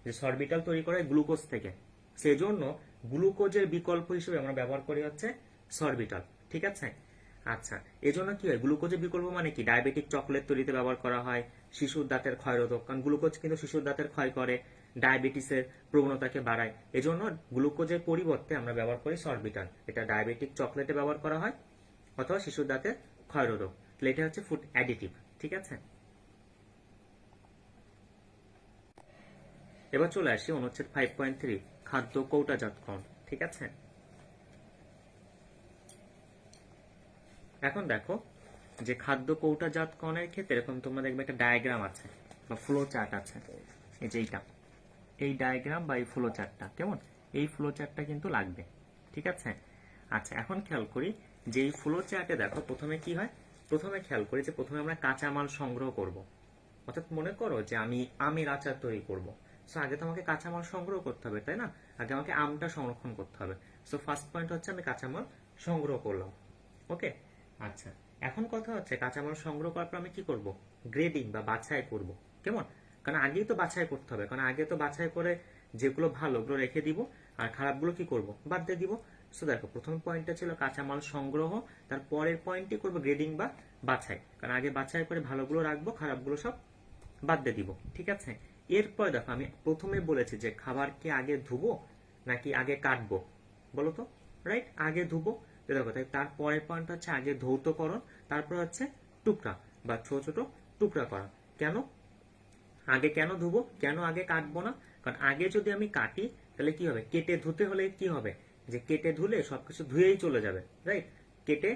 যে সরবিটল তৈরি করা হয় গ্লুকোজ থেকে। সেজন্য গ্লুকোজের বিকল্প হিসেবে আমরা ব্যবহার করি হচ্ছে সরবিটল, ঠিক আছে। আচ্ছা, এজন্য কি হয়, গ্লুকোজের বিকল্প মানে কি, ডায়াবেটিক চকলেট তৈরিতে ব্যবহার করা হয়, শিশুর দাঁতের ক্ষয়রোধক, কারণ গ্লুকোজ কিন্তু শিশুর দাঁতের ক্ষয় করে, ডায়াবেটিসের প্রবণতাকে বাড়ায়। এজন্য গ্লুকোজের পরিবর্তে আমরা ব্যবহার করি সরবিটল, এটা ডায়াবেটিক চকলেটে ব্যবহার করা হয় অথবা শিশুর দাঁতের ক্ষয়রোধক। তাহলে এটা হচ্ছে ফুড অ্যাডিটিভ, ঠিক আছে। এবার চলে আসি অনুচ্ছেদ 5.3 খাদ্য কৌটাজাতকরণ। ঠিক আছে, এখন দেখো যে খাদ্য কৌটাজাতকরণের ক্ষেত্রে এরকম তোমরা দেখবে একটা ডায়াগ্রাম আছে বা ফ্লো চার্ট আছে, এই যে এইটা, এই ডায়াগ্রাম বা এই ফ্লো চার্টটা, কেমন, এই ফ্লো চার্টটা কিন্তু লাগবে। ঠিক আছে, আচ্ছা এখন খেয়াল করি যে এই ফ্লো চার্টে দেখো প্রথমে কি হয়, প্রথমে খেয়াল করি যে প্রথমে আমরা কাঁচামাল সংগ্রহ করব। অর্থাৎ মনে করো যে আমি আমের আচার তৈরি করব, সো আগে তো আমাকে কাঁচামাল সংগ্রহ করতে হবে, তাই না? আগে আমাকে আমটা সংরক্ষণ করতে হবে। সো ফার্স্ট পয়েন্ট হচ্ছে আমি কাঁচামাল সংগ্রহ করলাম। ওকে, আচ্ছা এখন কথা হচ্ছে কাঁচামাল সংগ্রহ করার পর আমি কি করব, গ্রেডিং বা বাছাই করব। কেমন, কারণ আগেই তো বাছাই করতে হবে, কারণ আগে তো বাছাই করে যেগুলো ভালো ওগুলো রেখে দিব আর খারাপগুলো কি করব, বাদ দিয়ে দিব। সো দেখো প্রথম পয়েন্টটা ছিল কাঁচামাল সংগ্রহ, তার পরের পয়েন্টটি করবো গ্রেডিং বা বাছাই, কারণ আগে বাছাই করে ভালোগুলো রাখবো, খারাপগুলো সব বাদ দিয়ে দিব। ঠিক আছে, এরপর দেখো আমি প্রথমে বলেছি যে খাবার কি আগে ধুবো নাকি আগে কাটবো, বলো তো, রাইট, আগে ধুবো। দেখো তাই তার পরের পয়েন্ট হচ্ছে আগে ধৌতকরণ, তারপর হচ্ছে টুকরা বা ছোট ছোট টুকরা করা। কেন আগে, কেন ধুবো, কেন আগে কাটবো না? কারণ আগে যদি আমি কাটি তাহলে কি হবে, কেটে ধুতে হলে কি হবে, যে কেটে ধুলে সবকিছু ধুয়েই চলে যাবে, রাইট। কেটে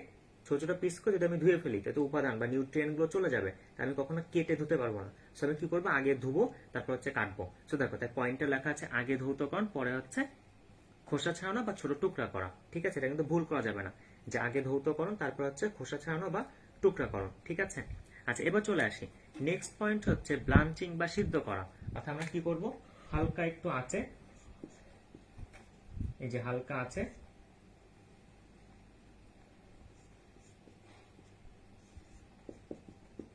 ছোট ছোট পিস করে যদি আমি ধুয়ে ফেলি তাতে উপাদান বা নিউট্রিয়েন্ট গুলো চলে যাবে, আমি কখনো কেটে ধুতে পারবো না। সো আমি কি করবো, আগে ধুবো তারপর হচ্ছে কাটবো। সো দেখো তাই পয়েন্টে লেখা আছে আগে ধৌতকরণ, পরে হচ্ছে খোসা ছাড়ানো বা ছোট টুকরা করা। ঠিক আছে, এটা কিন্তু ভুল করা যাবে না, যে আগে ধৌতকরণ তারপর হচ্ছে খোসা ছাড়ানো বা টুকরাকরণ। ঠিক আছে, আচ্ছা এবার চলে আসি নেক্সট পয়েন্ট হচ্ছে ব্লাঞ্চিং বা সিদ্ধ করা। অর্থাৎ আমরা কি করব, হালকা একটু আছে, এই যে হালকা আছে,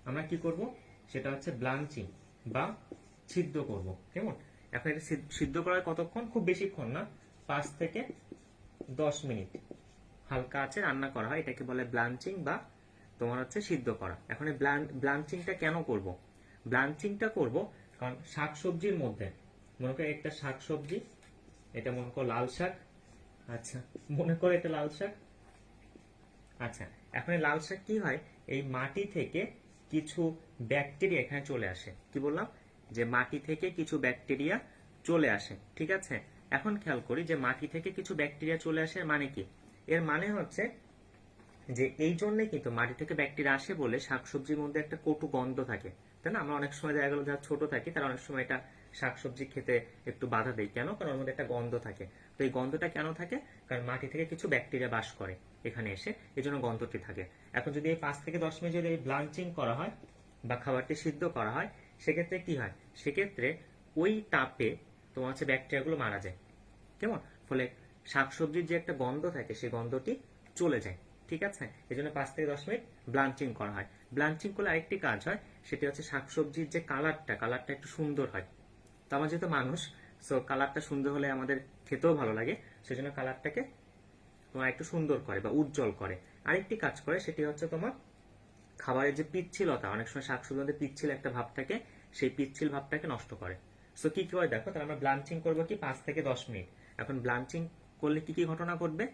আমরা কি করব, সেটা হচ্ছে ব্লাঞ্চিং বা সিদ্ধ করব। কেমন, এখন এটা সিদ্ধ করার কতক্ষণ, খুব বেশিক্ষণ না, 5 থেকে 10 মিনিট হালকা আছে রান্না করা হয়, এটাকে বলে ব্লাঞ্চিং বা তোমার হচ্ছে সিদ্ধ করা। এখন এই ব্লাঞ্চিংটা কেন করব, ব্লাঞ্চিংটা করব কারণ শাকসবজির মধ্যে, মনে করো একটা শাকসবজি, এটা মনে করো লাল শাক, আচ্ছা মনে করো এটা লাল শাক, আচ্ছা এখন এই লাল শাক কি হয়, এই মাটি থেকে কিছু ব্যাকটেরিয়া এখানে চলে আসে। কি বললাম, যে মাটি থেকে কিছু ব্যাকটেরিয়া চলে আসে। ঠিক আছে, এখন খেয়াল করি যে মাটি থেকে কিছু ব্যাকটেরিয়া চলে আসে, মানে কি, এর মানে হচ্ছে যে এই জন্যই কিন্তু মাটি থেকে ব্যাকটেরিয়া আসে বলে শাকসবজির মধ্যে একটা কটু গন্ধ থাকে, তাই না? আমরা অনেক সময় দেখা গেল যারা ছোট থাকি তারা অনেক সময় এটা শাকসবজি খেতে একটু বাধা দেয়, কেন? কারণ ওর মধ্যে একটা গন্ধ থাকে। তো এই গন্ধটা কেন থাকে, কারণ মাটি থেকে কিছু ব্যাকটেরিয়া বাস করে এখানে এসে, এই জন্য গন্ধটি থাকে। এখন যদি এই 5 থেকে 10 মিনিট যদি এই ব্লাঞ্চিং করা হয় বা খাবারটি সিদ্ধ করা হয়, সেক্ষেত্রে কি হয়, সেক্ষেত্রে ওই তাপে তোমার হচ্ছে ব্যাকটেরিয়াগুলো মারা যায়। কেমন, ফলে শাকসবজির যে একটা গন্ধ থাকে সেই গন্ধটি চলে যায়। ঠিক আছে, এই জন্য 5 থেকে 10 মিনিট ব্লাঞ্চিং করা হয়। ব্লাঞ্চিং করলে আরেকটি কাজ হয়, সেটি হচ্ছে শাকসবজির যে কালারটা একটু সুন্দর হয়। তো আমার যেহেতু মানুষ, সো কালারটা সুন্দর হলে আমাদের খেতেও ভালো লাগে, সেজন্য কালারটাকে তোমার একটু সুন্দর করে বা উজ্জ্বল করে। আরেকটি কাজ করে, সেটি হচ্ছে তোমার খাবারের যে পিচ্ছিলতা, অনেক সময় শাকসবজির মধ্যে পিচ্ছিল একটা ভাব থাকে, সেই পিচ্ছিল ভাবটাকে নষ্ট করে। সো কি কি হয় দেখো, তাহলে আমরা ব্লাঞ্চিং করবো কি 5 থেকে 10 মিনিট। এখন ব্লাঞ্চিং করলে কি কি ঘটনা ঘটবে,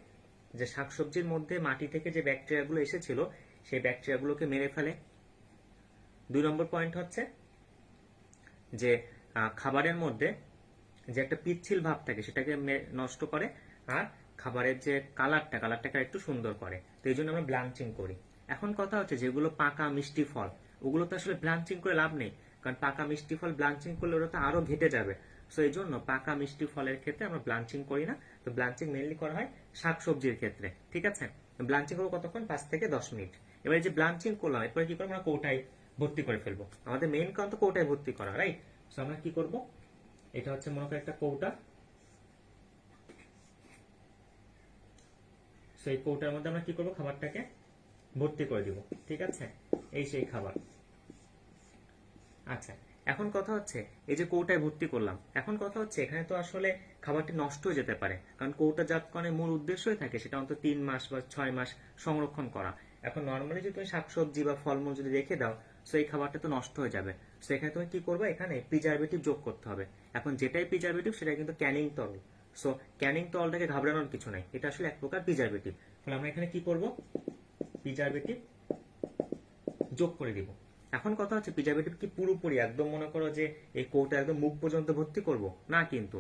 যে শাকসবজির মধ্যে মাটি থেকে যে ব্যাকটেরিয়াগুলো এসেছিল সেই ব্যাকটেরিয়াগুলোকে মেরে ফেলে। 2 নম্বর পয়েন্ট হচ্ছে যে খাবারের মধ্যে যে একটা পিচ্ছিল ভাব থাকে সেটাকে নষ্ট করে, আর খাবারের যে কালারটাকে একটু সুন্দর করে। তো এই জন্য আমরা ব্লাঞ্চিং করি। এখন কথা হচ্ছে যেগুলো পাকা মিষ্টি ফল, ওগুলো তো আসলে ব্লাঞ্চিং করে লাভ নেই, কারণ পাকা মিষ্টি ফল ব্লাঞ্চিং করলে ওরা তো আরো ঘেটে যাবে। সো এই জন্য পাকা মিষ্টি ফলের ক্ষেত্রে আমরা ব্লাঞ্চিং করি না। তো ব্লাঞ্চিং মেনলি করা হয় শাকসবজির ক্ষেত্রে। ঠিক আছে, ব্লাঞ্চিং করবো কতক্ষণ, 5 থেকে 10 মিনিট। এবার যে ব্লাঞ্চিং করলাম, এরপরে কি করবো, আমরা কৌটায় ভর্তি করে ফেলবো। আমাদের মেইন কারণ তো কৌটায় ভর্তি করা, রাইট। সো আমরা কি করবো, এটা হচ্ছে মনে করো একটা কৌটা, সেই কৌটার মধ্যে আমরা কি করবো, খাবারটাকে ভর্তি করে দিব। ঠিক আছে, এই সেই খাবার। আচ্ছা এখন কথা হচ্ছে এই যে কৌটায় ভর্তি করলাম, এখন কথা হচ্ছে এখানে তো আসলে খাবারটি নষ্ট হয়ে যেতে পারে, কারণ কৌটাজাতকরণের মূল উদ্দেশ্যই থাকে সেটা অন্তত 3 মাস বা 6 মাস সংরক্ষণ করা। এখন নর্মালি যদি তুমি শাকসবজি বা ফলমূল যদি রেখে দাও, সো এই খাবারটা তো নষ্ট হয়ে যাবে। সো এখানে তুমি কি করবে, এখানে প্রিজারভেটিভ যোগ করতে হবে। এখন যেটাই প্রিজারভেটিভ সেটা কিন্তু ক্যানিং তরল। সো ক্যানিং তরলটাকে ঘাবড়ানোর কিছু নাই, এটা আসলে এক প্রকার প্রিজারভেটিভ। তাহলে আমরা এখানে কি করব, প্রিজারভেটিভ যোগ করে দিব। এখন কথা হচ্ছে প্রিজারভেটিভ কি পুরোপুরি একদম মনে করো যে এই কৌটা একদম মুখ পর্যন্ত ভর্তি করব না, কিন্তু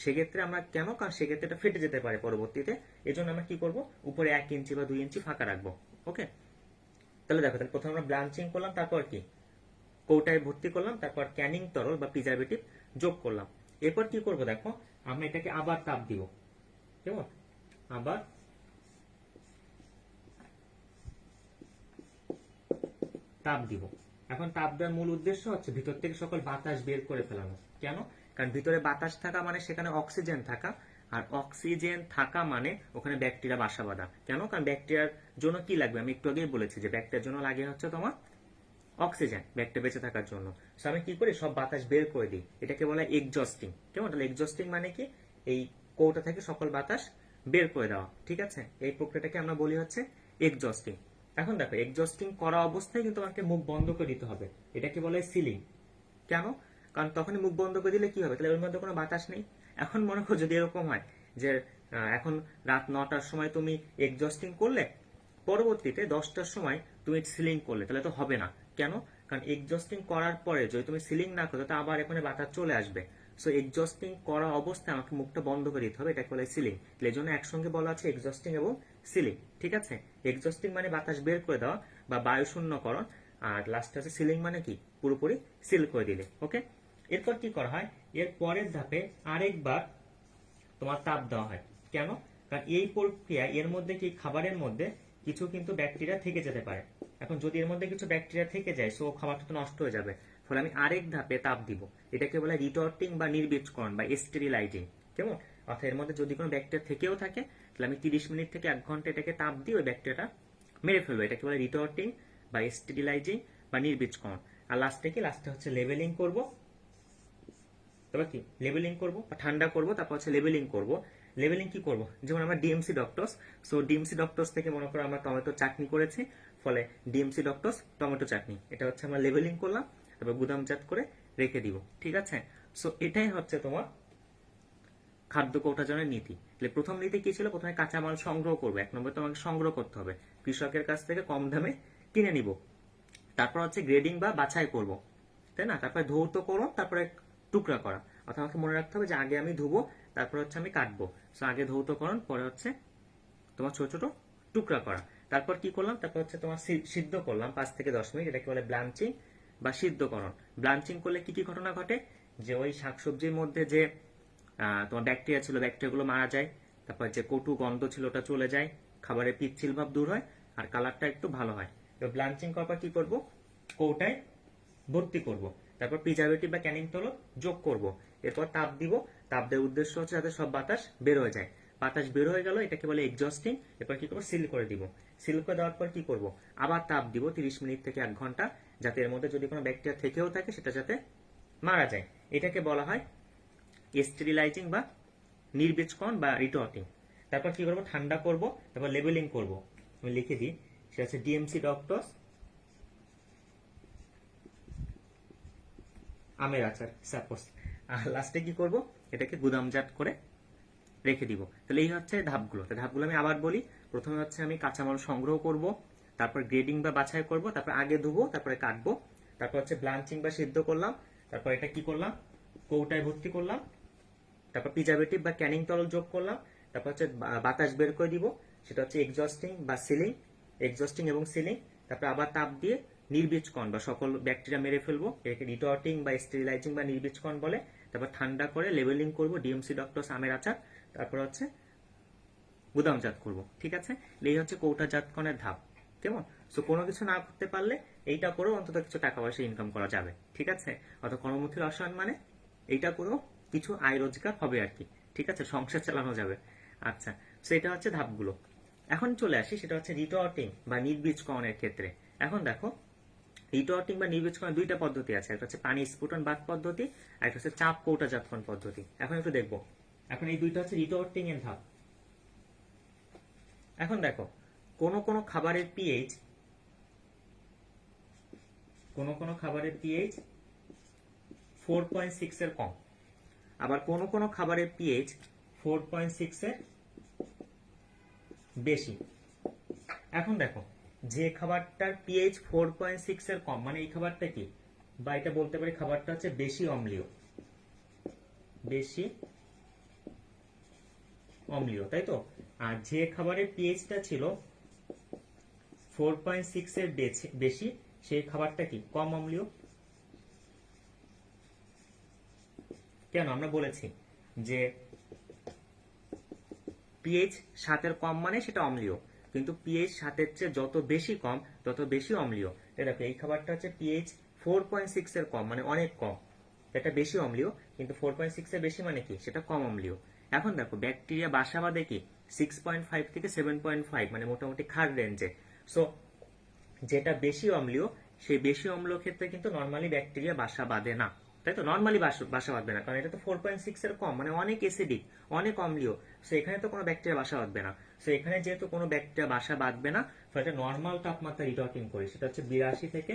সেক্ষেত্রে আমরা কেন, কারণ সেক্ষেত্রে এটা ফেটে যেতে পারে পরবর্তীতে, এজন্য আমরা কি করব উপরে 1 ইঞ্চি বা 2 ইঞ্চি ফাঁকা রাখবো। ওকে, তাহলে দেখো, তাহলে প্রথমে আমরা ব্লাঞ্চিং করলাম, তারপর কি কৌটায় ভর্তি করলাম, তারপর ক্যানিং তরল বা প্রিজারভেটিভ যোগ করলাম। এরপর কি করব দেখো, আমরা এটাকে আবার তাপ দিব, কেমন, আবার তাপ দিব। এখন তাপ দেওয়ার মূল উদ্দেশ্য হচ্ছে ভিতর থেকে সকল বাতাস বের করে ফেলানো। কেন? কারণ ভিতরে বাতাস থাকা মানে সেখানে অক্সিজেন থাকা, আর অক্সিজেন থাকা মানে ওখানে ব্যাকটেরিয়া বাসা বাঁধা। কেন? কারণ ব্যাকটেরিয়ার জন্য কি লাগবে, আমি একটু আগেই বলেছি যে ব্যাকটেরিয়ার জন্য লাগে হচ্ছে তোমার অক্সিজেন, ব্যাকটেরিয়া বেঁচে থাকার জন্য। সো আমি কি করি, সব বাতাস বের করে দিই, এটাকে বলা হয় এক্সজস্টিং। কেমন? তাহলে এক্সজস্টিং মানে কি, এই কৌটা থেকে সকল বাতাস বের করে দেওয়া। ঠিক আছে, এই প্রক্রিয়াটাকে আমরা বলি হচ্ছে এক্সজস্টিং। এখন দেখো, এক্সজস্টিং করা অবস্থায় কিন্তু আমাকে মুখ বন্ধ করে দিতে হবে, এটাকে বলে সিলিং। কেন? কারণ তখনই মুখ বন্ধ করে দিলে কি হবে, তাহলে ওর মধ্যে কোনো বাতাস নেই। এখন মনে করো যদি এরকম হয় যে এখন রাত 9টার সময় তুমি এক্সজস্টিং করলে, পরবর্তীতে 10টার সময় তুমি সিলিং করলে, তাহলে তো হবে না। কেন? কারণ এক্সজস্টিং করার পরে যদি তুমি সিলিং না করো, তাহলে আবার এখানে বাতাস চলে আসবে। সো এক্সজস্টিং করা অবস্থায় আমাকে মুখটা বন্ধ করে দিতে হবে, এটাকে বলে সিলিং। এই জন্য একসঙ্গে বলা আছে এক্সজস্টিং এবং সিলিং। ঠিক আছে, এক্সজস্টিং মানে বাতাস বের করে দেওয়া বা বায়ু শূন্যকরণ, আর লাস্টে আছে সিলিং মানে কি, পুরোপুরি সিল করে দিলে। ওকে, এরপর কি করা হয়, এর পরের ধাপে আরেকবার তোমার তাপ দেওয়া হয়। কেন? কারণ এই প্রক্রিয়া, এর মধ্যে কি, খাবারের মধ্যে কিছু কিন্তু ব্যাকটেরিয়া থেকে যেতে পারে। এখন যদি এর মধ্যে কিছু ব্যাকটেরিয়া থেকে যায়, সো খাবারটা তো নষ্ট হয়ে যাবে। ফলে আমি আরেক ধাপে তাপ দিব, এটাকে বলে রিটর্টিং বা নির্বীজকরণ বা স্টেরিলাইজিং। কেমন? অর্থাৎ এর মধ্যে যদি কোনো ব্যাকটেরিয়া থেকেও থাকে, তাহলে আমি 30 মিনিট থেকে 1 ঘন্টা এটাকে তাপ দিয়ে ওই ব্যাকটেরিয়াটা মেরে ফেলবো, এটাকে বলে রিটর্টিং বা স্টেরিলাইজিং বা নির্বীজকরণ। আর লাস্টে কি, লাস্টে হচ্ছে লেবেলিং করব। তবে কি লেবেলিং করব, ঠান্ডা করব, তারপর হচ্ছে লেবেলিং করব। লেবেলিং কি করব, যেমন আমরা DMC doctors, so DMC doctors থেকে মনে করো আমরা টমেটো চাটনি করেছি, ফলে ডিএমসি ডক্টরস টমেটো চাটনি, এটা হচ্ছে আমরা লেবেলিং করলাম, তারপর গুদামজাত করে রেখে দিব। ঠিক আছে, সো এটাই হচ্ছে তোমার খাদ্য কৌটাজনের নীতি। তাহলে প্রথম নীতি কি ছিল, প্রথমে কাঁচামাল সংগ্রহ করবো, 1 নম্বর তোমাকে সংগ্রহ করতে হবে, কৃষকের কাছ থেকে কম দামে কিনে নিব। তারপর হচ্ছে গ্রেডিং বা বাছাই করব, তাই না? তারপরে ধৌত করো, তারপরে টুকরা করা। অর্থাৎ আমাকে মনে রাখতে হবে যে আগে আমি ধুবো, তারপর হচ্ছে আমি কাটবো। সো আগে ধৌতকরণ, পরে হচ্ছে তোমার ছোট ছোট টুকরা করা। তারপর কি করলাম, তারপর হচ্ছে তোমার সিদ্ধ করলাম 5 থেকে 10 মিনিট, এটাকে বলে ব্লাঞ্চিং বা সিদ্ধকরণ। ব্লাঞ্চিং করলে কি কি ঘটনা ঘটে, যে ওই শাকসবজির মধ্যে যে তোমার ব্যাকটেরিয়া ছিল, ব্যাকটেরিয়াগুলো মারা যায়, তারপর যে কটু গন্ধ ছিল ওটা চলে যায়, খাবারের পিচ্ছিল ভাব দূর হয়, আর কালারটা একটু ভালো হয়। তো ব্লাঞ্চিং করার পর কি করব, কৌটায় ভর্তি করব, তারপর প্রিজারভেটিভ বা ক্যানিং তরল যোগ করব, এরপর তাপ দিব। তাপ দেওয়ার উদ্দেশ্য হচ্ছে যাতে সব বাতাস বের হয়ে যায়। বাতাস বের হয়ে গেল, এটাকে বলে এক্সজস্টিং। এরপর কি করবো, সিল করে দিব। সিল করে দেওয়ার পর কি করব, আবার তাপ দিব 30 মিনিট থেকে 1 ঘন্টা, যাতে এর মধ্যে যদি কোনো ব্যাকটেরিয়া থেকেও থাকে সেটা যাতে মারা যায়। এটাকে বলা হয় স্টেরিলাইজিং বা নির্বীজকরণ বা রিটর্টিং। তারপর কি করব, ঠান্ডা করব, তারপর লেবেলিং করব। আমি লিখে দিই, সেটা হচ্ছে ডিএমসি ডক্টরস আমের আচার সাপোজ। আর লাস্টে কি করব, এটাকে গুদামজাত করে রেখে দিব। তাহলে এই হচ্ছে ধাপগুলো। ধাপগুলো আমি আবার বলি, প্রথমে হচ্ছে আমি কাঁচামাল সংগ্রহ করব, তারপর গ্রেডিং বা বাছাই করব, তারপর আগে ধুবো, তারপরে কাটবো, তারপর হচ্ছে ব্লাঞ্চিং বা সিদ্ধ করলাম, তারপর এটা কি করলাম, কৌটায় ভর্তি করলাম, তারপর প্রিজারভেটিভ বা ক্যানিং তরল যোগ করলাম, তারপর হচ্ছে বাতাস বের করে দিব, সেটা হচ্ছে এক্সজস্টিং বা সিলিং, এক্সজস্টিং এবং সিলিং। তারপর আবার তাপ দিয়ে নির্বীজকরণ বা সকল ব্যাকটেরিয়া মেরে ফেলবো, এটাকে রিটর্টিং বা স্টেরিলাইজিং বা নির্বীজকরণ বলে। তারপর ঠান্ডা করে লেবেলিং করব, ডিএমসি ডক্টরস আমের আচার, তারপর হচ্ছে গুদামজাত করব। ঠিক আছে, এই হচ্ছে কৌটাজাতকরণের ধাপ। কেমন? সো কোনো কিছু না করতে পারলে এইটা করেও অন্তত কিছু টাকা পয়সা ইনকাম করা যাবে। ঠিক আছে, অর্থাৎ কর্মমুখী রসায়ন মানে এইটা করেও কিছু আয় রোজগার হবে আর কি। ঠিক আছে, সংসার চালানো যাবে। আচ্ছা, সো এটা হচ্ছে ধাপগুলো। এখন চলে আসি, সেটা হচ্ছে রিটর্টিং বা নির্বীজকরণের ক্ষেত্রে। এখন দেখো, রিটর্টিং বা নির্বীজকরণের 2টা পদ্ধতি আছে, একটা হচ্ছে পানি স্ফুটন বাদ পদ্ধতি, আর একটা হচ্ছে চাপ কৌটাজাতকরণ পদ্ধতি। এখন একটু দেখবো, এখন এই 2টা হচ্ছে রিটর্টিং এর ধাপ। এখন দেখো, কোন কোন খাবারের পিএইচ 4.6 এর কম, আবার কোন কোন খাবারের পিএইচ 4.6 এর বেশি। এখন দেখো, যে খাবারটার পিএইচ 4.6 এর কম, মানে এই খাবারটা কি, বা এটা বলতে পারি খাবারটা হচ্ছে বেশি অম্লীয়, বেশি অম্লীয়, তাই তো। আর যে খাবারের পিএইচটা ছিল 4.6 এর বেশি, সেই খাবারটা কি, কম অম্লীয়। কেন, আমরা বলেছি যে পিএইচ 7 কম মানে সেটা অম্লীয়, কিন্তু পিএইচ 7 চেয়ে যত বেশি কম তত বেশি অম্লীয়। দেখো এই খাবারটা হচ্ছে পিএইচ 4.6 এর কম, মানে অনেক কম, এটা বেশি অম্লীয়, কিন্তু 4.6 এর বেশি মানে কি, সেটা কম অম্লীয়। এখন দেখো ব্যাকটেরিয়া বাসা বাঁধে কি 6.5 থেকে 7.5, মানে মোটামুটি খার রেঞ্জে। সো যেটা বেশি অম্লীয়, সেই বেশি অম্ল ক্ষেত্রে কিন্তু নর্মালি ব্যাকটেরিয়া বাসা বাঁধে না, তাই তো। নর্মালি বাসা বাঁধবে না, কারণ এটা তো 4.6 এর কম, মানে অনেক অ্যাসিডিক, অনেক অম্লীয়। সো এখানে তো কোনো ব্যাকটেরিয়া বাসা বাঁধবে না। সো এখানে যেহেতু কোনো ব্যাকটেরিয়া বাসা বাঁধবে না, ফলে এটা নর্মাল তাপমাত্রা রিটর্টিং করি, সেটা হচ্ছে 82 থেকে